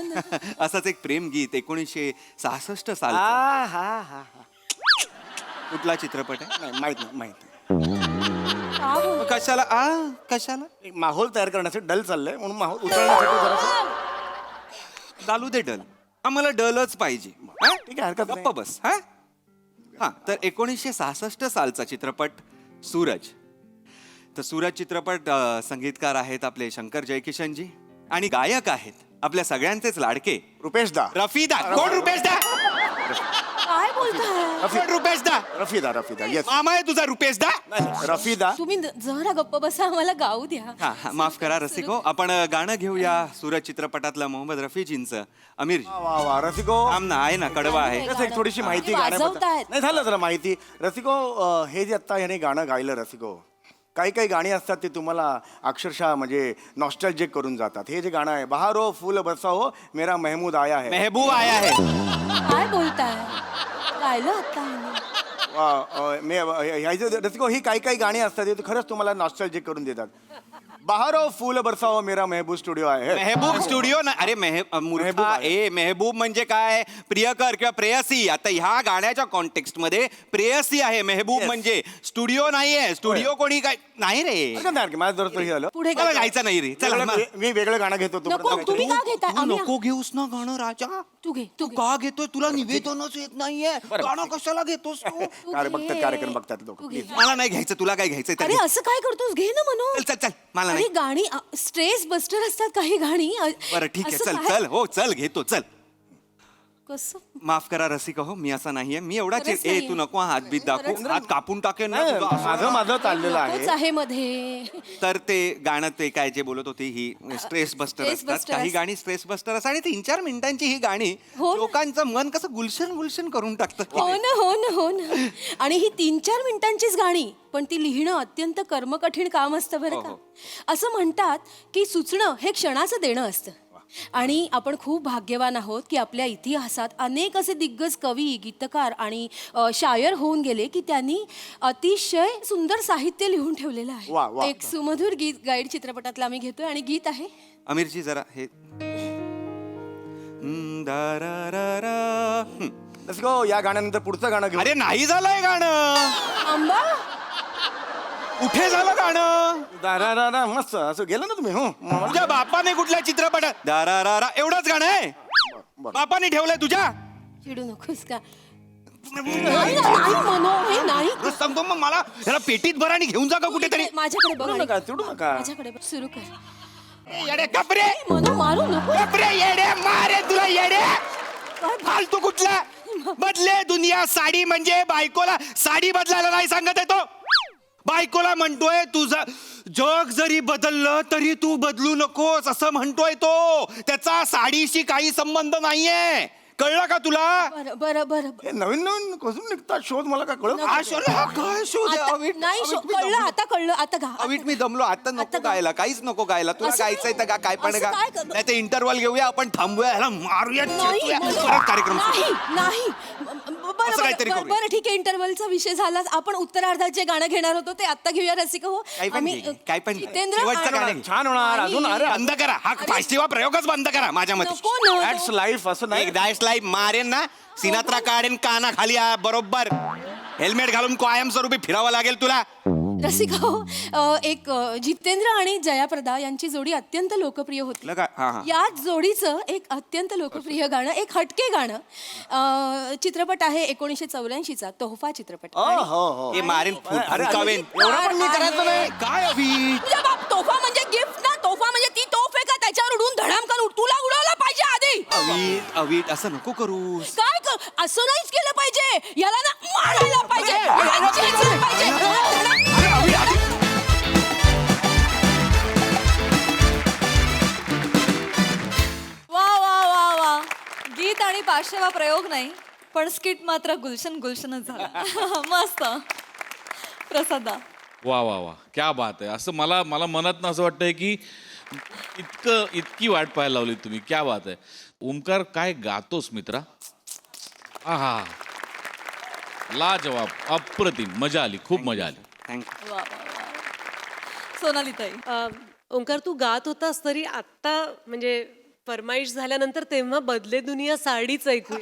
ना. असंच एक प्रेम गीत 1966 साल. कुठला चित्रपट आहे माहित कशाला कशाला एक माहोल तयार करण्यासाठी डल चाललंय म्हणून माहोल उतरण्यासाठी जरासं चालू दे डल. आम्हाला डलच पाहिजे. हा? ठीक आहे, हरकत नाही. गप्प बस. हा तर 1966 सालचा चित्रपट सूरज. तर सूरज चित्रपट संगीतकार आहेत आपले शंकर जयकिशनजी आणि गायक आहेत आपल्या सगळ्यांचेच लाडके रुपेश दा. रफीदा. कोण रुपेश दा. काय बोलताय. कोण रुपेश दा. रफीदा येस. मामा आहे तुझा रुपेश दा. रफीदा. तुम्ही जरा गप्प बसा, आम्हाला गाऊ द्या. हा माफ करा रसिको. आपण गाणं घेऊया सूरज चित्रपटातलं मोहम्मद रफीजींचं अमीर. वा रसिको. ना आहे ना कडवा आहे. कसं एक थोडीशी माहिती वाजवतायत. नाही झालं जरा माहिती. रसिको, हे जे आता ह्याने गाणं गायलं रसिको, काही गाणी असतात ते तुम्हाला अक्षरशः म्हणजे नॉस्टॅल्जिक करून जातात. हे जे गाणं आहे, बहारो फूल बरसाओ मेरा महमूद आया है. मेहबूब आया है. काय बोलताय. गायलं आता. रसिको ही काही गाणी असतात ते खरंच तुम्हाला नॉस्टॅल्जिक करून देतात. बहारो फूल बरसाओ मेरा मेहबूब स्टुडिओ आहे. मेहबूब स्टुडिओ ना, अरे मूर्खा, मेहबूब म्हणजे काय, प्रियकर किंवा प्रेयसी. आता ह्या गाण्याच्या कॉन्टेक्स्ट मध्ये प्रेयसी आहे, मेहबूब म्हणजे स्टुडिओ नाहीये. स्टुडिओ कोणी काय नाही रे, माझं जर हे झालं पुढे मला गायचं नाही रे. चला मी वेगळं गाणं घेतो. नको, तुम्ही का घेताय? तू आम्ही- नको घेऊस ना गाणं राजा. तू घे, तू का घेतोय? तुला निवेदनच येत नाहीये, गाणं कशाला घेतोस तू? कार्यक्रम बघतात लोक. मला नाही घ्यायचं, तुला काय घ्यायचंय तर अरे घे. असं काय करतोस? घे ना म्हणून. चल चल चल, मला अरे नाही. गाणी स्ट्रेस बस्टर असतात काही गाणी. बरं ठीक आहे, असं चल काय? चल, हो चल घेतो, चल. कसं? माफ करा रसिका हो, मी असा नाहीये. मी एवढा खरंच ए नाहीये. तू नको हात बीत दाखवू, हात कापून टाकेन ना तुझा असं. माझं चाललेलं नकोच आहे. आहे मध्ये. तर ते गाणं ते काय जे बोलत होती ही स्ट्रेस बस्टर Stress असतात. buster काही असतात. गाणी स्ट्रेस बस्टर असतात आणि 3-4 मिनिटांची ही गाणी हो ना. लोकांचं मन कसं गुलशन गुलशन करून टाकतं. हो ना, हो ना, हो ना. आणि ही 3-4 मिनिटांचीच गाणी, पण ती लिहिणं अत्यंत कर्मकठीण काम असतं बरं का. असं म्हणतात की सुचणं हे क्षणाचं देणं असतं. आणि आपण खूप भाग्यवान आहोत की आपल्या इतिहासात अनेक असे दिग्गज कवी, गीतकार आणि शायर होऊन गेले की त्यांनी अतिशय सुंदर साहित्य लिहून ठेवलेलं वा, वा. आहे. एक सुमधुर गीत गाईड चित्रपटातलं आम्ही घेतोय आणि गीत आहे अमीरजी जरा हे दारारारा. रसिको या गाण्यानंतर पुढचं गाणं घेऊ. अरे नाही झालंय गाणं, आंबा. कुठे झालं गाणं? दारारारा, मस्त असं गेलं ना तुम्ही. हो तुझ्या बापाने कुठल्या चित्रपटात दारारारा एवढंच गाणं आहे? बापाने ठेवलंय तुझ्या? चिडू नकोस का? नाही म्हणू, हे नाही. सांगतो मग मला त्याला पेटीत भर आणि घेऊन जा का कुठेतरी. माझ्याकडे बघ. चिडू नका, चिडू नका. माझ्याकडे बघ. सुरू कर. येडे कपरे, म्हणू मारू नको. कपरे येडे, मारे तुला येडे. फालतू कुठला बदले दुनिया. साडी म्हणजे बायकोला साडी बदलायला नाही सांगत आहे तो. बायकोला म्हणतोय तुझं जग जरी बदललं तरी तू बदलू नकोस असं म्हणतोय तो. त्याचा साडीशी काही संबंध नाहीये, कळलं का तुला? बरं बरं बरं. हे नवीन नवीन कसून निघतात शोध, मला काय कळत हा शोध, हा काय शोध आहे? आता- अवीट, नाही अवीट, मी कळलं, दमलो. आता कळलं. आता गा. अवीट मी दमलो आता. नको आता गा. गायला, काहीच नको गायला. तुला असं गायचंय तर काय पण असं गा. काय कर- नाही ते इंटरव्हल घेऊया आपण, थांबूया, ह्याला मारूया, नाही चेचूया. म्हणू. परत कार्यक्रम सुरू. नाही नाही. बरं असं काहीतरी बरं करूया. बरं ठीक आहे. इंटरव्हलचा विषय झाला. आपण उत्तरार्धात जे गाणं घेणार होतो ते आता घेऊया रसिका हो. काही पण घे, काही पण घे. जितेंद्र शेवटचं आणि- गाणं घे. छान होणार अजून. अरे बंद करा हा फाशीवा प्रयोगच बंद करा माझ्या मते. नको ना. That's life. असं नाही. एक डायस लाईफ मारेन ना, सिनात्रा काढेन काना खाली बरोबर. हेल्मेट घालून कायमस्वरूपी फिरावं लागेल तुला. रसिका हो, एक जितेंद्र आणि जयाप्रदा यांची जोडी अत्यंत लोकप्रिय होती. लगा, हा, हा. याच जोडीचं एक अत्यंत लोकप्रिय गाणं, एक हटके गाणं. चित्रपट आहे 1984चा तोहफा चित्रपट. हो हो हो. हे मारेन फुलकावेन. एवढं पण मी करायचं नाही. काय अभि तुझ्या बाप, तोफा म्हणजे गिफ्ट ना. तोफा म्हणजे ती तोफ आहे का त्याच्यावर उडून धडामकान तुला उडवला पाहिजे आधी. अवीट अवीट असं नको करूस. काय कर, असं नाहीच केलं पाहिजे. याला ना मारायला पाहिजे. चेचलं पाहिजे. वा वा वा वा. गीत आणि पाचशेवा प्रयोग नाही, पण स्किट मात्र गुलशन गुलशनच झाला. मस्त. प्रसादा. वा वा वा, क्या बात आहे. असं मला मला मनात असं वाटतंय की इतकी वाट पाहायला लावली तुम्ही. क्या बात आहे. ओमकार काय गातोस मित्रा. आहा, लाजवाब, अप्रतिम. मजा आली, खूप मजा आली. थँक्यू. वा वा वा. सोनाली ताई. ओंकार तू गात होतास तरी आत्ता म्हणजे फरमाईश झाल्यानंतर तेव्हा बदले दुनिया साडीच ऐकू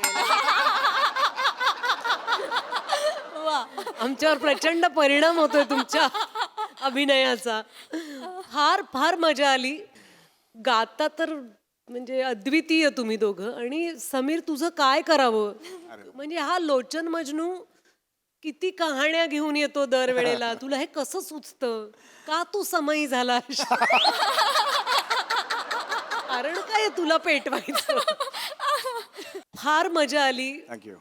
वा. आमच्यावर प्रचंड परिणाम होतोय तुमच्या अभिनयाचा. फार फार मजा आली. गाता तर म्हणजे अद्वितीय तुम्ही दोघं. आणि समीर तुझं काय करावं म्हणजे हा लोचन मजनू किती कहाण्या घेऊन येतो दरवेळेला. तुला हे कसं सुचतं का? तू समयी झाला कारण काय तुला पेटवायचं. फार मजा आली. थँक्यू.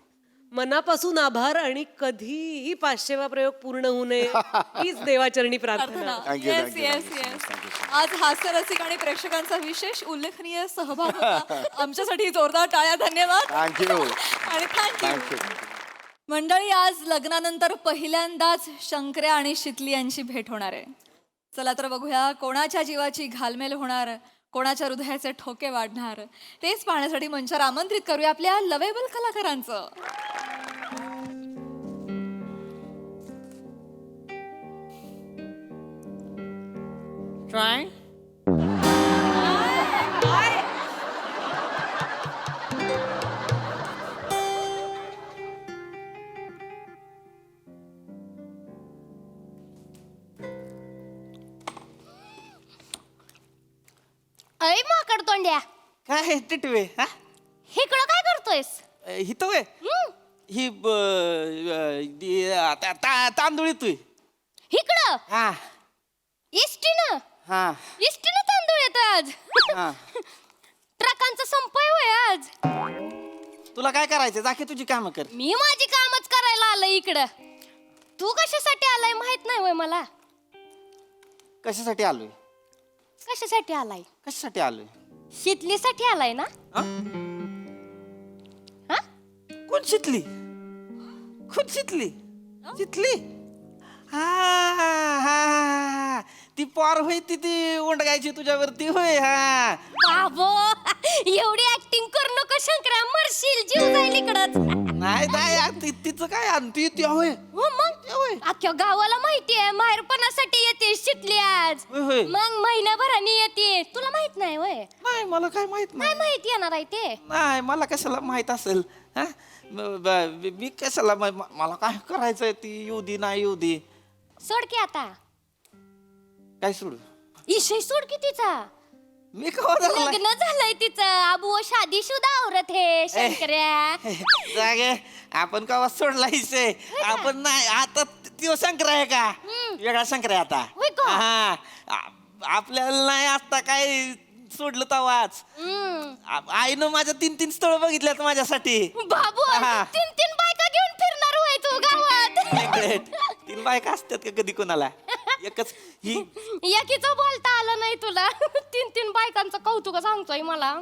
मनापासून आभार. आणि कधीही 500वा प्रयोग पूर्ण होऊ नये हीच देवाचरणी प्रार्थना. Thank you, yes thank you, yes thank you, yes. thank you. आज हास्यरसिक आणि प्रेक्षकांचा विशेष उल्लेखनीय सहभाग होता. आमच्यासाठी जोरदार टाळ्या. धन्यवाद. थँक्यू. आणि थँक्यू. थँक्यू. मंडळी, आज लग्नानंतर पहिल्यांदाच शंकर्या आणि शितली यांची भेट होणार आहे. चला तर बघूया कोणाच्या जीवाची घालमेल होणार, कोणाच्या हृदयाचे ठोके वाढणार. तेच पाहण्यासाठी मंचावर आमंत्रित करूया आपल्या लवेबल कलाकारांचं. ट्राय अय माकड तोंड्या काय टिटवे हा इकडं काय करतोयस हिथं वय ही तांदूळ येतोय इकडं हा इष्टीनं हा इष्टीनं तांदूळ येतो आज हा ट्रकांचा संपय होय आज तुला काय करायचं जा की तुझी कामं कर मी माझी कामच करायला आलोय इकडं तू कशासाठी आलाय माहित नाही होय मला कशासाठी आलोय कशासाठी आलाय कशासाठी आलोय शितलीसाठी आलाय ना हा? हा कोण शितली कोण शितली शितली हा हा, हा ती पार होय ती उंडगायची तुझ्यावरती होय हा बाबो एवढी ऍक्टिंग करू नको शंकरा मरशील जीव जाईल इकडंच नाही नाही तिचं काय आणि ती होय हो मग अख्ख्या गावाला माहितीये माहेरपणासाठी येते शितली आज होय, होय. मग महिन्याभराने येते तुला माहित नाही वय नाही मला काय माहित नाही नाही माहिती येणार आहे ते नाही मला कशाला माहित असेल हा मी कशाला मला काय करायचंय ती येऊ दे नाही येऊ दे सोड की आता काय सोडू इशय सोड की तिचा मी कवा झाला लग्न झालंय तिचं अबू शादीशुदा औरत हे शंकर्या जागे आपण कवा सोडला हिस्से आपण नाही आता तो शंकर आहे का वेगळा शंकर आहे आता होय का? हा आपल्याला नाही आता काय सोडलं तवाच आईनं माझ्या 3 स्थळ बघितल्यात माझ्यासाठी बाबू हा. 3 बायका घेऊन फिरणार होय तू गावात 3 बायका असतात का कधी कोणाला एकच ही एकीचं बोलता आलं नाही तुला 3 बायकांचं कौतुक सांगतोय मला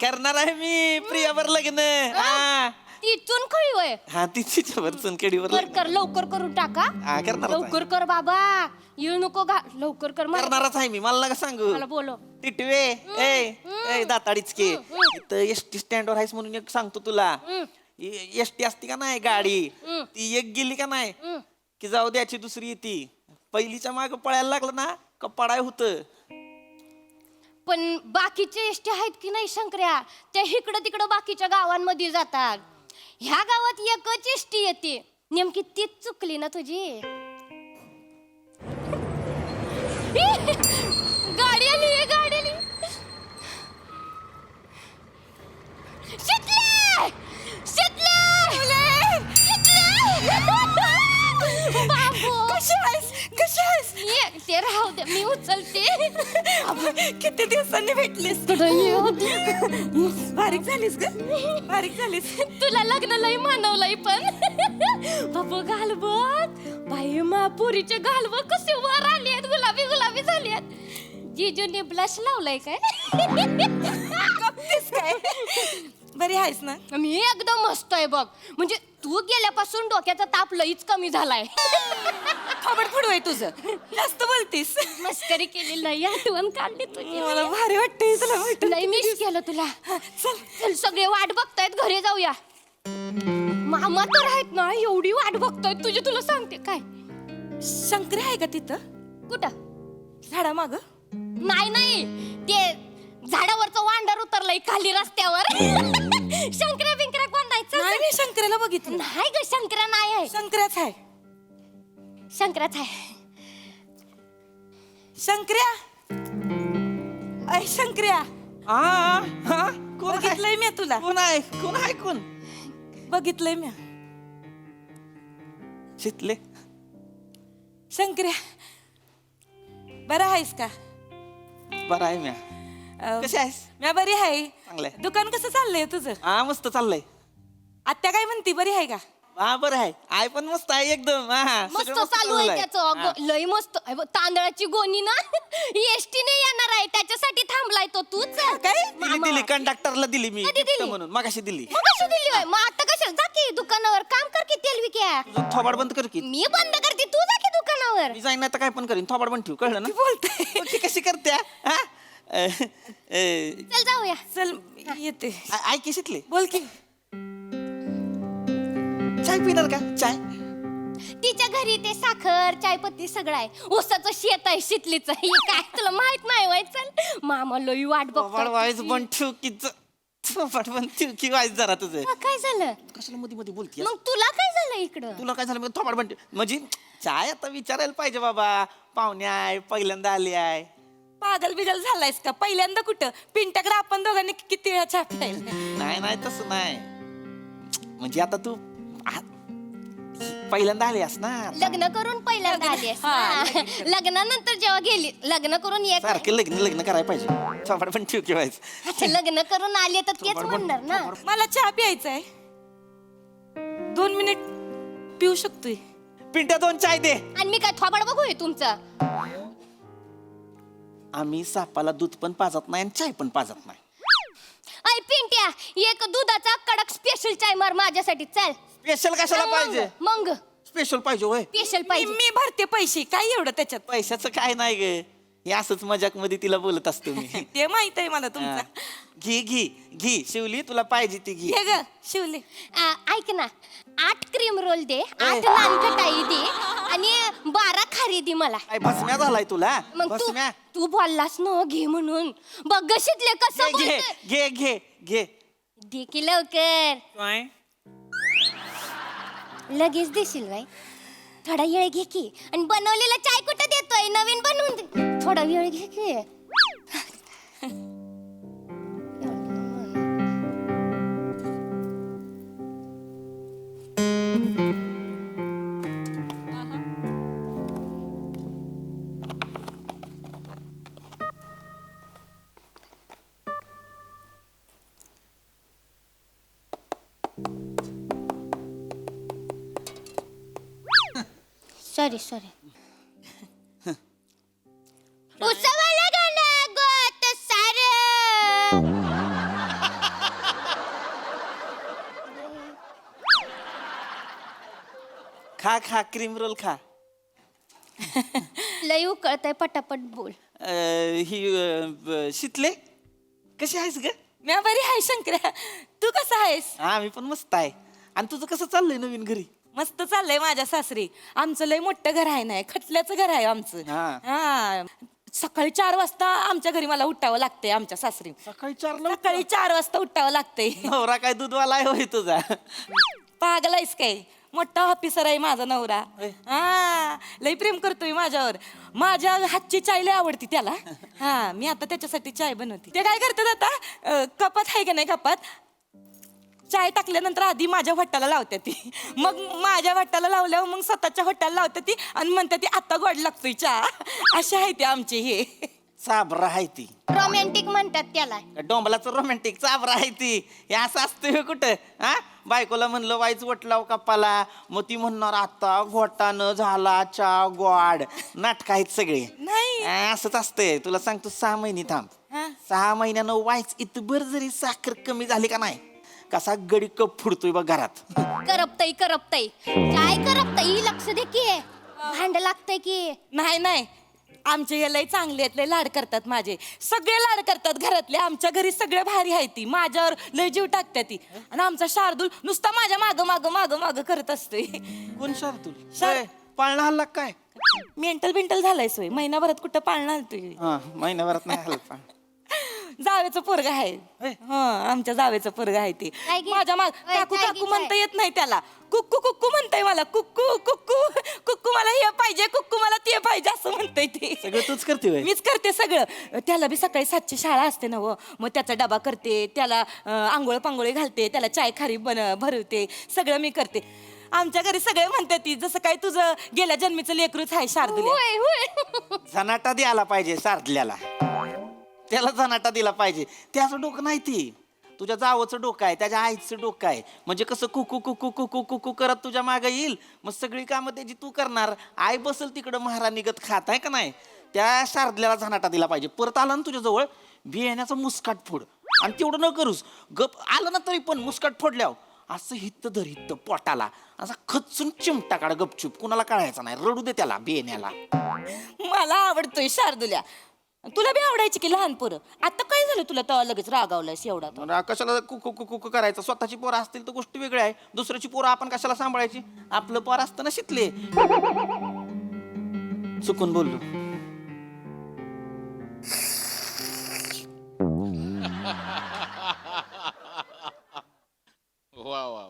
करणार आहे मी प्रियावर लग्न हा ती चुनखळी होय हा ती तिच्यावर चुनकेडीवर कर लग्न कर लवकर करून टाका हा करणार लवकर कर बाबा येऊ नको लवकर कर मला करणारच आहे मी मला नका सांगू मला बोलो टिटवे ए दाताडीच के इथं एसटी स्टँडवर आहेस म्हणून एक सांगतो तुला एसटी असती का नाही गाडी ती एक गेली का नाही की जाऊ द्याची दुसरी येते पहिलीच्या माग पळायला लागलं ना का पडाय होत पण बाकीचे एसटी आहेत की नाही शंकर्या त्या इकडं तिकडं बाकीच्या गावांमध्ये जातात ह्या गावात एकच एसटी येते नेमकी तीच चुकली ना तुझी गाडी आली गाडी आली शितले शितले बाबू कशी आहेस ते राहू दे मी उचलते किती दिवसांनी भेटलीस बारीक झालीस ग बारीक झालीस तुला लग्न लई मानवलंय पण बाबू घालबत बाई मा पुरीचे घालव कसे वर आले आहेत गुलाबी गुलाबी झाले आहेत जिजूने ब्लश लावलाय काय काय बरी आहेस ना मी एकदम मस्त आहे बघ म्हणजे तू गेल्यापासून डोक्याचा ताप लईच कमी झालाय थोबडफोड आहे तुझं जास्त बोलतीस मस्करी केली लई आठवण काढली तुझी मला भारी वाटते तुला भेटून लई मिस केलं तुला चल चल सगळे वाट बघतायत घरी जाऊया मामा तर आहेत ना एवढी वाट बघतायत तुझी तुला सांगते काय शंकर आहे का तिथं कुठं झाडा माग नाही नाही ते झाडावरचं वांडर उतरलंय खाली रस्त्यावर शंकरा बिंकरा कोंडायचं नाही मी शंकराला बघितलं नाही ग शंकरा नाही आहे शंकराच आहे शंकराच आहे शंकर्या अय शंकर्या कोण आहे? बघितलंय मी तुला कोण आहे कोण आहे कोण बघितलंय मी शितले शंकर्या बरं आहेस का बरं आहे म्या कशी आहेस म्या बरी आहे चांगलं आहे. दुकान कसं चाललंय तुझं हा मस्त चाललंय आत्या काय म्हणती बरी आहे का हा बरं आहे आय पण मस्त आहे एकदम हा मस्त सगळं चालू आहे चाललंय. त्याचं हा. अगं, लय मस्त आहे बघ, तांदळाची गोणी ना एसटीने येणार आहे त्याच्यासाठी थांबलाय तो तूच काय दिली कंडक्टरला दिली मी कधी दिली? gift म्हणून मगाशी दिली मग कशी दिली होय? मग आता कशाला जा की दुकानावर काम कर की तेल विक्या तुझं थोबाड बंद कर की मी बंद करते तू जा की दुकानावर मी जाईन नाही तर काय पण करीन थोबाड बंद ठेव कळलं ना बोलते ती कशी करते हा? चल जाऊया चल येते ऐकी शितले बोल की चाय पिणार का चाय तिच्या घरी ते साखर चायपत्ती सगळं आहे. ऊसाचं शेत आहे शितलीचं. हे काय तुला माहित नाही व्हाय? चल मामा लई वाट वाईज बघतो. पण ठुकीच पण ठुकी वाईज जरा तुझं. काय झालं? कशाला मध्ये मध्ये बोलते मग तुला काय झालं इकडं? तुला काय झालं थोबाड म्हणते म्हणजे चाय आता विचारायला पाहिजे बाबा. पाहुणे आहे पहिल्यांदा आली आहे. पागल बिगल झालायस का? पहिल्यांदा कुठं पिंट्याकडे आपण दोघांनी किती वेळा छापताय. नाही तसं नाही म्हणजे आता तू पहिल्यांदा आलीस ना. लग्न करून पहिल्यांदा आली आहेस ना. लग्नानंतर जेव्हा गेली लग्न करून एक सारखं लग्न करायला पाहिजे. थोबाड पण ठुकी व्हायचं. अच्छा, लग्न करून आली तर तेच म्हणणार ना. मला चहा प्यायचा आहे. 2 मिनिट पिऊ शकतोय. पिंट्या 2 चाय दे. आणि मी काय थोबाड बघूय तुमचं? आम्ही सापाला दूध पण पाजत नाही आणि चाय पण पाजत नाही. अय पिंट्या, एक दुधाचा कडक स्पेशल चाय मार माझ्यासाठी. चल. स्पेशल कशाला पाहिजे? मग स्पेशल पाहिजे होय. स्पेशल पाहिजे. मी भरते पैसे. काय एवढं त्याच्यात? पैशाचं काय नाही ग. हे असंच मजाक मध्ये तिला बोलत असतो मी. ते माहित आहे मला तुमचं. घी शिवली तुला पाहिजे ती घी. हे ग शिवले. ऐक ना, 8 क्रीम रोल दे, 8 नान खटाई दे आणि 12 खारी दे मला. काय भस्म्या झालाय तुला? मग भस्म्या तू बोललास ना घे म्हणून. बघ ग शितले कसं घे बोलतोय. घे घे दे की लवकर. काय लगेच देशील बाई. थोडा वेळ घे की. आणि बनवलेला चाय कुठं देतोय? नवीन बनवून दे. थोडा वेळ घे की. सॉरी उसवाला गाणं गोत सारं. खा क्रीम रोल खा. लय उकळतंय, पटापट बोल. शितले कशी आहेस ग? मी बरी आहे शंकर्या. तू कसा आहेस? हा मी पण मस्त आहे. आणि तुझं कसं चाललंय नवीन घरी? मस्त चाललंय माझ्या सासरी. आमचं लय मोठं घर आहे ना, खटल्याचं घर आहे आमचं. हा सकाळी 4 वाजता आमच्या घरी मला उठावं लागतंय. आमच्या सासरी सकाळी 4ला? सकाळी 4 वाजता उठावं लागतंय. नवरा काय दूधवाला आहे होय तुझा? पागल आहेस काय? मोठा ऑफिसर आहे माझा नवरा. हा लय प्रेम करतोय माझ्यावर. माझ्या हातची चाय लय आवडती त्याला. हा मी आता त्याच्यासाठी चाय बनवते. ते काय करतात आता, कपात आहे का नाही कपात, चाय टाकल्यानंतर आधी माझ्या भट्टाला लावते ती. मग माझ्या भट्टाला लावल्यावर मग स्वतःच्या भट्टाला लावते ती आणि म्हणते ती आता गोड लागतोय चहा. असे आहे ते आमचे हे. चाबरा आहे ती. रोमॅन्टिक म्हणतात त्याला. डोंबलाचं रोमॅन्टिक चाबरा आहे ती. हे असं असतं कुठं? हा बायकोला म्हणलं वाईच वटलाव कपाला, मग ती म्हणणार आता घोटानं झाला चा गोड. नाटक आहेत सगळे. नाही असंच असतंय. तुला सांगतो 6 महिने थांब. 6 महिन्यानं वाईच इतबर जरी साखर कमी झाली का नाही, कसा गडी कप फुडतोय बघ घरात. करपतय काय करपतय? लक्ष दे की. भांड लागतंय की. नाही आमचे हे लय चांगले आहेत. लय लाड करतात माझे. सगळे लाड करतात घरातले. आमच्या घरी सगळे भारी आहे ती. माझ्यावर लय जीव टाकते ती. आणि आमचा शार्दूल नुसता माझ्या माग करत असतोय. कोण शार्दूल? पाळणा हल्ला काय? मेंटल झालाय सोय. महिनाभरात कुठं पाळणार तुझी? महिन्याभरात नाही हल्ला. जावेचं पोरग आहे. आमच्या जावेचं पोरग आहे ते. काय गे? माझ्या माग काय काकू गे काकू काय? म्हणता येत नाही त्याला. कुक्कू म्हणताय मला. कुक्कू मला हे पाहिजे, कुक्कू मला ते पाहिजे असं म्हणतंय ते. सगळं तूच करते होय? मीच करते सगळं. त्याला बी सकाळी 7ची शाळा असते ना व. मग त्याचा डबा करते, त्याला आंघोळ पांघोळी घालते, त्याला चाय खारी भरवते, सगळं मी करते. आमच्या घरी सगळे म्हणते ती जसं काय तुझं गेल्या जन्मीचं लेकरूच आहे शार्दूल. होय. झनाटा द्यायला पाहिजे शार्दल्याला. त्याला झनाटा दिला पाहिजे. त्याचं डोकं नाही ती. तुझ्या जावचं डोकं आहे, त्याच्या आईचं डोकं आहे. म्हणजे कसं कुकू कुकू कुकू कुकू करत तुझ्या मागे येईल. मग सगळी कामं त्याची तू करणार. आई बसल तिकडं महाराणीगत खात आहे का नाही. त्या शार्दल्याला झनाटा दिला पाहिजे. परत आला ना तुझ्याजवळ बियाण्याचा मुस्काट फोड. आणि तेवढं न करूस. गप आलं ना तरी पण मुस्काट फोडल्यावर असं हित्त धर हित्त पोटाला असा खचून चिमटा काढ गपचूप. कुणाला कळायचं नाही. रडू दे त्याला बियाण्याला. मला आवडतोय शार्दुल्या. तुला बी आवडायची की लहान पोरं. आता काय झालं तुला तेव्हा लगेच रागावलायस एवढा तो? कशाला कुक करायचं? स्वतःची पोरं असतील तर गोष्टी वेगळ्या आहे. दुसऱ्याची पोरं आपण कशाला सांभाळायची? आपलं पोर असतं ना शिकले. चुकून बोललो. वा वा.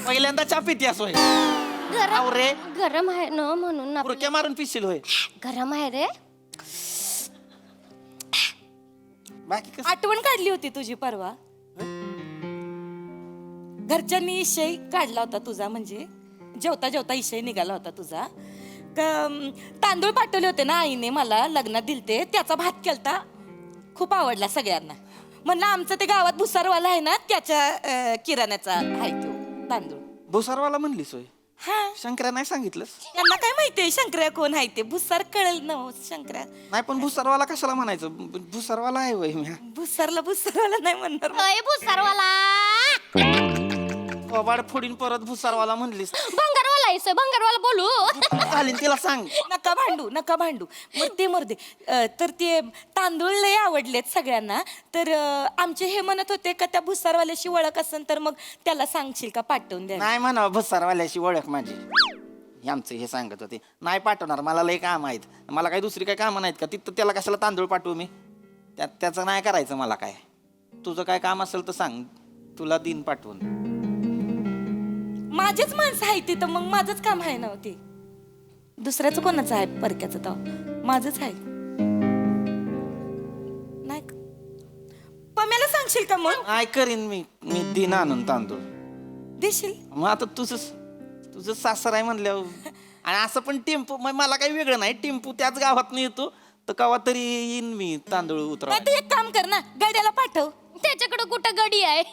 पहिल्यांदा चहा पितीस होय? आव रे, गरम आहे ना म्हणून ना. पुरक्या मारून पिशील होय? गरम आहे रे. बाकी कसं? आठवण काढली होती तुझी परवा. घरच्यांनी इशय काढला होता तुझा, म्हणजे जेवता जेवता इशय निघाला होता तुझा. तांदूळ पाठवले होते ना आईने मला, लग्नात दिलते. त्याचा भात केलता, खूप आवडला सगळ्यांना. म्हणलं आमचं ते गावात भुसारवाला आहे ना, त्याच्या किराण्याचा आहे तो तांदूळ. भुसारवाला म्हणलीस होय? हा, शंकर्या नाही सांगितलंस? त्यांना काय माहितीये शंकर्या कोण आहे ते? भुसार कळेल ना हो, शंकर्या. नाही, पण भुसारवाला कशाला म्हणायचं? भुसारवाला आहे होय मी. भुसारवाला नाही म्हणणार. अय भुसारवाला. कबाड फोडीन परत भुसारवाला म्हणलीस. भंगारवाला आहे भंगारवाला बोलू. चालेल, तिला सांग. नका भांडू. मग ते मर्दे. तर ते तांदूळ लय आवडलेत सगळ्यांना. तर आमचे हे म्हणत होते का त्या भुसारवाल्याशी ओळख असेल तर मग त्याला सांगशील का पाठवून द्या. नाही म्हणा, भुसारवाल्याशी ओळख माझी. हे आमचं हे सांगत होते. नाही पाठवणार, मला लय काम आहेत. मला काही दुसरी काही कामं नाहीत का? तिथं त्याला कशाला तांदूळ पाठवू मी? त्याचं नाही करायचं मला काय. तुझं काय काम असेल तर सांग, तुला दिन पाठवून. माझेच माणसं आहे तिथं, मग माझंच काम आहे ना ते. दुसऱ्याचं कोणाचं आहे परक्याचं? तर माझंच आहे. नाही का? पम्याला सांगशील का मग? काय करीन मी दिन आणून तांदूळ देशील? मग आता तुझं सासर आहे म्हणल्यावर. आणि असं पण टेम्पो, मग मला काही वेगळं नाही. टेम्पो त्याच गावात येतो तर केव्हा तरी येईन मी तांदूळ उतरा. नाही तर एक काम कर ना, गाड्याला पाठव. त्याच्याकडे कुठं गडी आहे?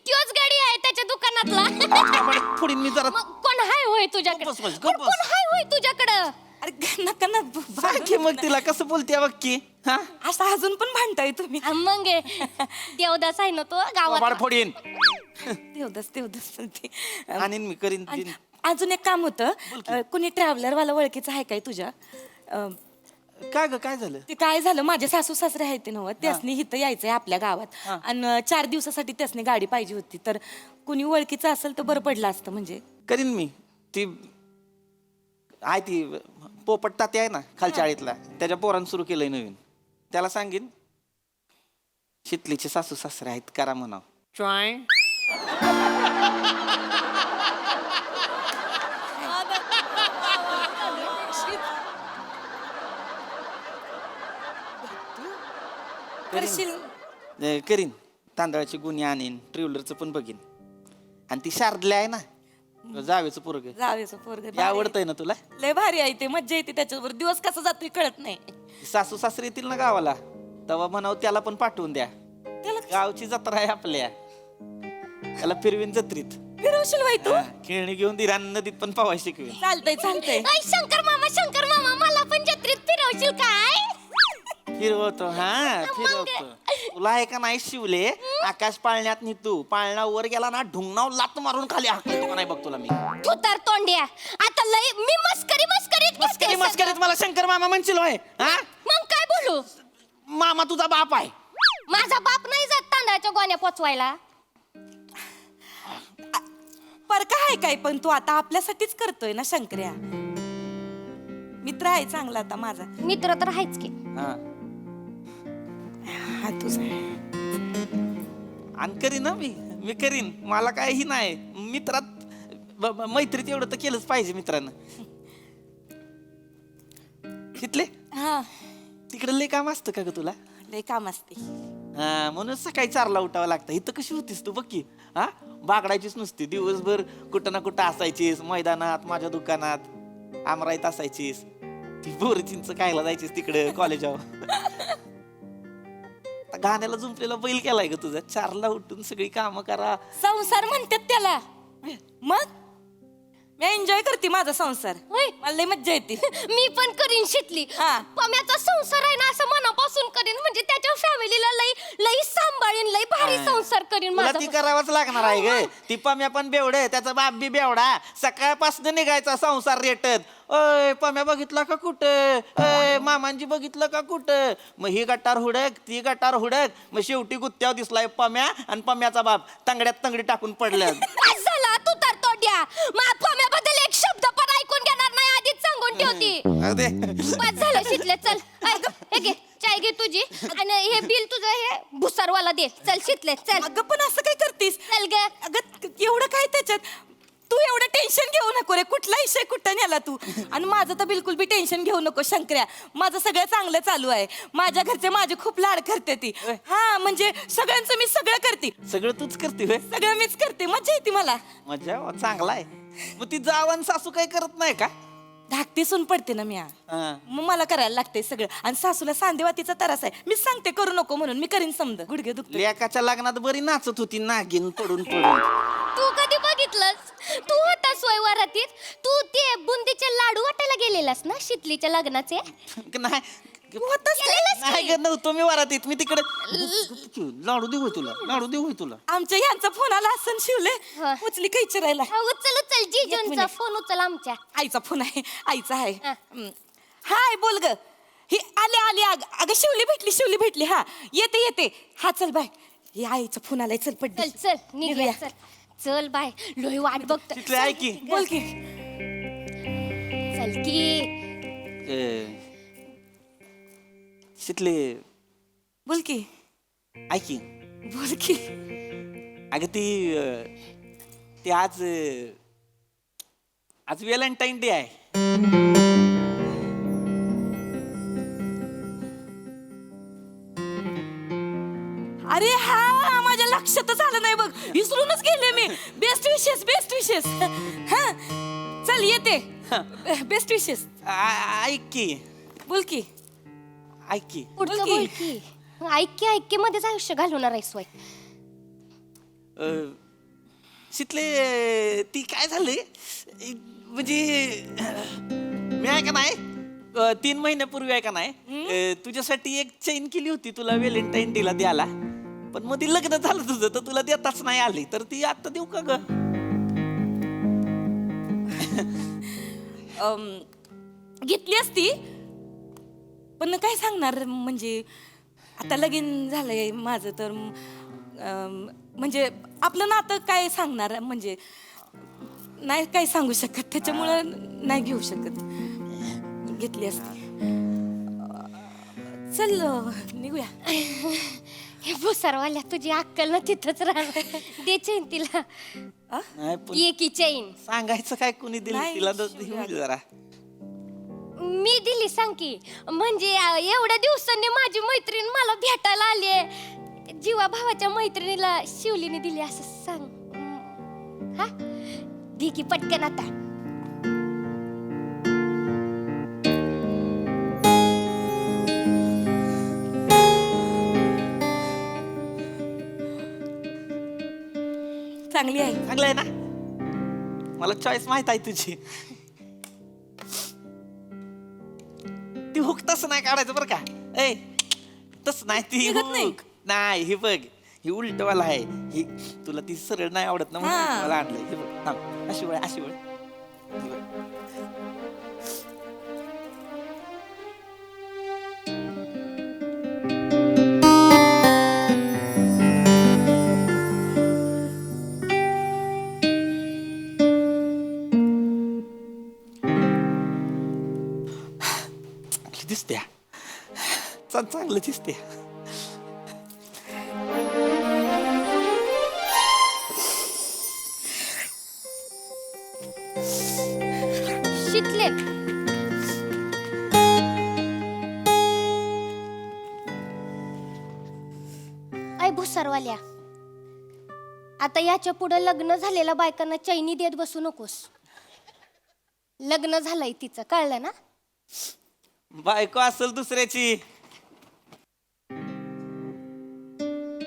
त्योच गडी आहे त्याच्या दुकानातला. पुढे मी जरा मग कोण हाय होय तुझ्याकडे? गप्प बस. कोण हाय होय तुझ्याकडं? अरे नका ना सारखे मग तिला कसं बोलते बघ की. हा, असं अजून पण भांडताय तुम्ही. मग देवदास आहे ना तो गावात. कबाड फोडीन. देवदास ते. आणि मी करीन दिन. अजून एक काम होतं. कुणी ट्रॅव्हलर वाला ओळखीचं आहे काय तुझ्या? काय ग, काय झालं? ते काय झालं, माझे सासू सासरे आहेत ना, त्यासनी इथं यायचंय आपल्या गावात. आणि 4 दिवसासाठी त्यासनी गाडी पाहिजे होती. तर कुणी ओळखीचं असेल तर बरं पडलं असतं. म्हणजे करीन मी. ती आहे ती पोपट तात्या आहे ना खालच्या आळीतला, त्याच्या पोरानं सुरू केलंय नवीन. त्याला सांगेन शितलीचे सासू सासरे आहेत, करा म्हणाव. करीन. तांदळाची गुन्हे आणीन, ट्रिव्हलरचं पण बघीन. आणि ती शारदल्या आहे ना, जावेचं पोरग, जावेचं पोरग आवडतंय ना तुला? लय भारी आहे ते, मज्जा येते त्याच्यावर. दिवस कसा जातोय कळत नाही. सासू सासरे येतील ना गावाला, तेव्हा म्हणाव त्याला पण पाठवून द्या. गावची जत्रा आहे आपल्या, त्याला फिरवीन जत्रीत. फिरवशील बाई तू? खेळणी घेऊन दिरा, नदीत पण पावाय शिकवेन. चालतंय. ऐ शंकर मामा मला पण जत्रेत फिरवशील काय? फिरवतो. हा, फिरवतो. तुला आहे का नाही शिवले, आकाश पाळण्यात निघतो. पाळणा वर गेला ना, ढुंगणाव लात मारून खाली हाकलतो का नाही बघ तुला मी. तू तर तोंड्या आता लय मी मस्करीत मला शंकर मामा म्हणशील होय? हा, मग काय बोलू? मामा तुझा बाप आहे. माझा बाप नाही जात तांदळाच्या गोण्या पोचवायला. परका आहे काय, पण तू आता आपल्यासाठीच करतोय ना शंकर्या. मित्र आहे चांगला आता माझा. मित्र तर आहेच की. हा तुझा. आणि करीन ना मी करीन. मला काही नाही. मित्रात मैत्रीत एवढं तर केलंच पाहिजे मित्रांना. तिथले हा, तिकडे लय काम असतं का ग तुला? लय काम असते. हा, म्हणून सकाळी 4ला उठावं लागतं. इथं कशी होतीस तू बघ की. हा, बागडायचीच नुसती दिवसभर. कुठं ना कुठं असायचीस, मैदानात, माझ्या दुकानात, आमराईत असायचीस. ती बोरचिंच खायला जायचीस तिकडे कॉलेजावर. गाण्याला जुंपलेला बैल केलाय ग तुझा. 4ला उठून सगळी कामं करा. संसार म्हणतात त्याला. मग मी एन्जॉय करते माझा संसार. होय. मला लय मज्जा येते. मी पण करीन शितली. हा. पम्याचा संसार आहे ना, असं मनापासून करीन. म्हणजे त्याच्या फॅमिलीला लई सांभाळीन, लई भारी संसार संसार करीन तुला माझा ती करावंच लागणार आहे ग. ती पम्या पण बेवड, त्याचा बाप बी बेवडा. सकाळपासून निघायचा संसार रेटत. अय पम्या बघितला का कुठं, अय मामांजी बघितलं का कुठं. मग ही गटार हुडक, ती गटार हुडक. मग शेवटी गुत्त्यावर दिसलाय पम्या आणि पम्याचा बाप तंगड्यात तंगडी टाकून पडल्या. काय झाला तू तर तोड्या बद्दल एक शब्द पण ऐकून घेणार नाही आधीच सांगून ठेवती. बस झालं शितले चल हे घे चाय घे तुझी आणि हे बिल तुझं हे भुसारवाला दे. चल शितले चल. अगं पण असं काय करतीस? चल ग. अगं एवढं काय त्याच्यात? तू एवढं टेन्शन घेऊ नको रे. कुठला विषय कुठं नेला तू? आणि माझं तर बिलकुल बी टेन्शन घेऊ नको शंकर्या. माझं सगळं चांगलं चालू आहे. माझ्या घरचे माझे खूप लाड करते ती. हा म्हणजे सगळ्यांचं मी सगळं करते. सगळं तूच करते होय? सगळं मीच करते. मजा येते मला. मजा चांगला आहे. मग ती जावं सासू काही करत नाही का? धाकटी सून पडते ना मी. मग मला करायला लागते सगळं. आणि सासूला सांदेवातीचा त्रास आहे. मी सांगते करू नको म्हणून. मी करीन समज. गुडघे दुखते. लेकाच्या लग्नात बरी नाचत होती नागिन पडून पडून. तू कधी बघितलंस? तू होतास वय वरातीत. तू ते बुंदीचे लाडू वाटायला गेलेलास ना शितलीच्या लग्नाचे? नाही गेलेलास नाही की? ग, नव्हतो मी वरातीत. मी तिकडे लाडू देऊ तुला, लाडू देऊ तुला. आमच्या ह्यांचा फोन आला असं शिवले. उचली काही चिरायला. हा, उचल उचल जीजूंचा फोन उचल आमच्या. आईचा फोन आहे. आईचा आहे. हाय बोल ग. ही आले आले अगं शिवली भेटली. हा येते. हा चल बाय. हे आईचा फोन आलाय. चल पड. चल निघूया चल. चल बाय लोही वाट बघतो. तिथले ऐक की. बोल की. चल की. शितले बोल की. ऐक की. बोल की. अगं ती आज व्हॅलेंटाईन डे आहे. अरे हा माझ्या लक्षातच आलं नाही बघ. विसरूनच गेले मी. बेस्ट विशेस. हा चल येते. बेस्ट विशेस. ऐक की. बोल की. ऐक की. पुढचं बोल बोल की. ऐक की मध्येच आयुष्य घालवणार आहेस वय. शितले ती काय झाले म्हणजे मी आहे का नाही 3 महिन्यापूर्वी आहे का नाही तुझ्यासाठी एक चेन केली होती तुला व्हॅलेंटाईन डेला द्यायला. पण मग ती लग्न झालं तुझं तर तुला देताच नाही आली. तर ती आता देऊ का ग? घेतली असती पण काय सांगणार. म्हणजे आता लगीन झालंय माझं तर म्हणजे आपलं नातं काय सांगणार. म्हणजे नाही काय सांगू शकत. त्याच्यामुळं नाही घेऊ शकत. घेतली असती. चल निघूया. हे भुसारवाल्या तुझी अक्कल ना तिथंच राहणार. दे चैन तिला. नाही पण ये की चैन. सांगायचं काय कुणी दिली नाही, तिला शिवाय. जरा. मी दिली सांग की. म्हणजे एवढ्या दिवसांनी माझी मैत्रीण मला भेटायला आली. जीवा भावाच्या मैत्रिणीला शिवलीने दिली असं सांग. हा दे की पटकन आता. चांगली आहे. चांगलं आहे ना. मला चॉईस माहित आहे तुझी. ती हुक तसं नाही काढायचं बरं का. ए तस नाही ती निघत नाही. हुक नाही. हे बघ ही उलटवाला आहे. ही तुला ती सरळ नाही आवडत ना म्हणून हा. मला आणलंय. हे बघ थांब. अशी वळ. हे बघ. दिसते चांगलं दिसते. शितले ऐ भुसारवाल्या आता याच्या पुढे लग्न झालेल्या बायकांना चैनी देत बसू नकोस. लग्न झालंय तिचं कळलं ना. बायको असेल दुसऱ्याची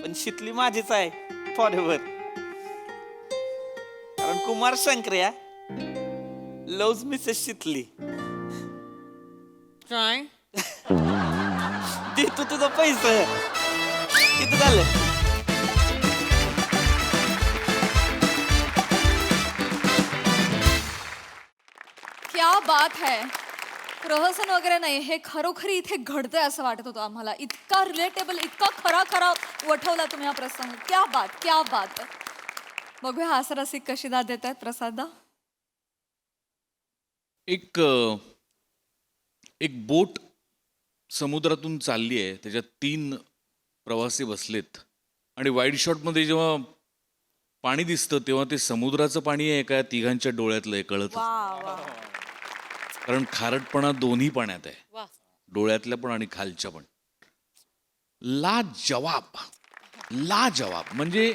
पण शितली माझीच आहे फॉरएव्हर. कारण कुमार शंकर्या लव्ज मिसेस शितली. काय दे तू तुझं पैसे किती झालं. बात है. प्रहसन वगैरे नाही, हे खरोखरी इथे घडतंय असं वाटत होतं आम्हाला. इतका रिलेटेबल, इतका खरा खरा वठवला तुम्ही हा प्रसंग. क्या बात, क्या बात. बघूया हास्यरसिक कशी दाद देत आहेत प्रसादा. एक बोट समुद्रातून चालली आहे, त्याच्यात 3 प्रवासी बसलेत आणि वाईड शॉटमध्ये जेव्हा पाणी दिसतं तेव्हा ते समुद्राचं पाणी आहे का तिघांच्या डोळ्यातलं आहे कळत. कारण खारटपणा दोन्ही पाण्यात आहे, डोळ्यातल्या पण आणि खालच्या पण. लाजवाब, लाजवाब. म्हणजे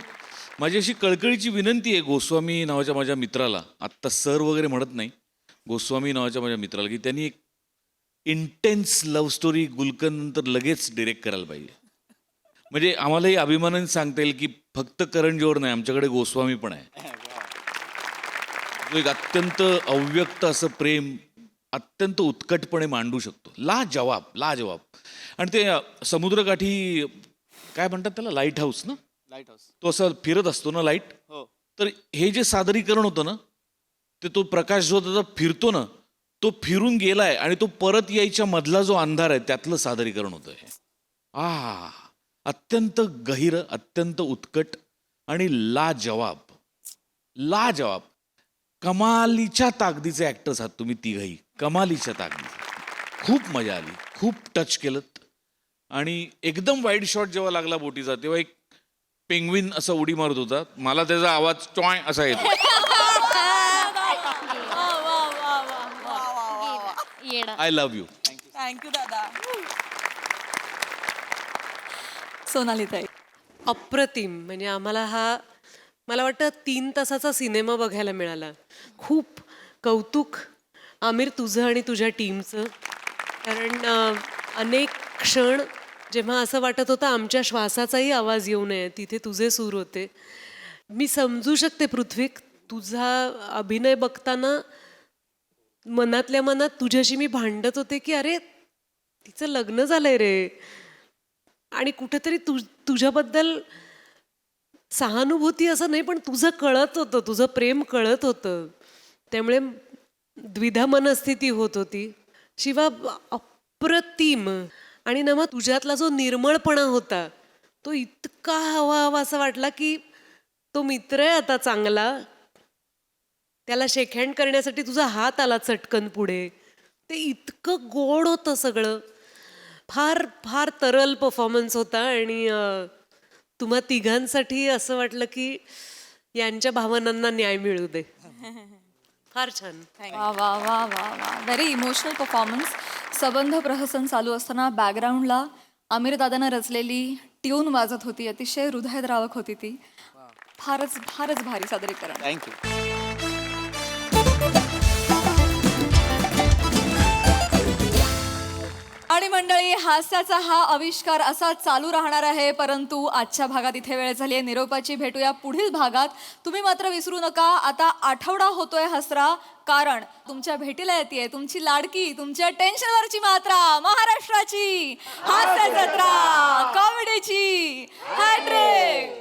माझी अशी कळकळीची विनंती आहे गोस्वामी नावाच्या माझ्या मित्राला, आत्ता सर वगैरे म्हणत नाही, गोस्वामी नावाच्या माझ्या मित्राला, की त्यांनी एक इंटेन्स लव्ह स्टोरी गुलकन नंतर लगेच डिरेक्ट करायला पाहिजे. म्हणजे आम्हालाही अभिमानाने सांगता येईल की फक्त करण जोहर नाही, आमच्याकडे गोस्वामी पण आहे. तो एक अत्यंत अव्यक्त असं प्रेम अत्यंत उत्कटपणे मांडू शकतो. लाजवाब, लाजवाब. आणि ते समुद्रकाठी काय म्हणतात त्याला, लाईट हाऊस ना, लाईट हाऊस. तो असा फिरत असतो ना लाईट. हो. तर हे जे सादरीकरण होतं ना, ते तो प्रकाश जो त्याचा फिरतो ना, तो फिरून गेलाय आणि तो परत यायच्या मधला जो अंधार आहे त्यातलं सादरीकरण होतं हे. अत्यंत गहिर, अत्यंत उत्कट आणि लाजवाब, लाजवाब. कमालीच्या ताकदीचे ऍक्टर्स आहात तुम्ही तिघही, कमालीच्या ताकदीचे. खूप मजा आली, खूप टच केलं. आणि एकदम वाईड शॉट जेव्हा लागला बोटीचा तेव्हा एक पेंग्विन असा उडी मारत होता, मला त्याचा आवाज टॉय असा येतो. I love you. थँक्यू दादा. सोनाली ताई. अप्रतिम. म्हणजे आम्हाला हा, मला वाटतं 3 तासाचा सिनेमा बघायला मिळाला. खूप कौतुक आमिर तुझं आणि तुझ्या टीमचं. कारण अनेक क्षण जेव्हा असं वाटत होतं आमच्या श्वासाचाही आवाज येऊ नये, तिथे तुझे सूर होते. मी समजू शकते पृथ्वीक, तुझा अभिनय बघताना मनातल्या मनात तुझ्याशी मी भांडत होते की अरे तिचं लग्न झालंय रे. आणि कुठेतरी तुझ्याबद्दल सहानुभूती असं नाही, पण तुझं कळत होतं, तुझं प्रेम कळत होतं. त्यामुळे द्विधा मनस्थिती होत होती. शिवा अप्रतिम. आणि ना मग तुझ्यातला जो निर्मळपणा होता तो इतका हवा असं वाटला की तो मित्र आहे आता चांगला, त्याला शेकहँड करण्यासाठी तुझा हात आला चटकन पुढे. ते इतकं गोड होतं सगळं. फार फार तरल परफॉर्मन्स होता. आणि तुम्हा तिघांसाठी असं वाटलं की यांच्या भावनांना न्याय मिळू दे. फार छान. वा वा वा वा वा. Very emotional performance. सबंध प्रहसन चालू असताना बॅकग्राऊंडला आमिर दादानं रचलेली ट्यून वाजत होती, अतिशय हृदयद्रावक होती ती. फारच फारच भारी सादरीकरण. थँक्यू. आणि मंडळी, हास्याचा हा आविष्कार असा चालू राहणार आहे, परंतु आजच्या भागात इथे वेळ झाली आहे निरोपाची. भेटूया पुढील भागात. तुम्ही मात्र विसरू नका, आता आठवडा होतोय हसरा, कारण तुमच्या भेटीला येते तुमची लाडकी, तुमच्या टेन्शनवरची मात्रा, महाराष्ट्राची हास्य जत्रा, कॉमेडीची हॅट्रिक.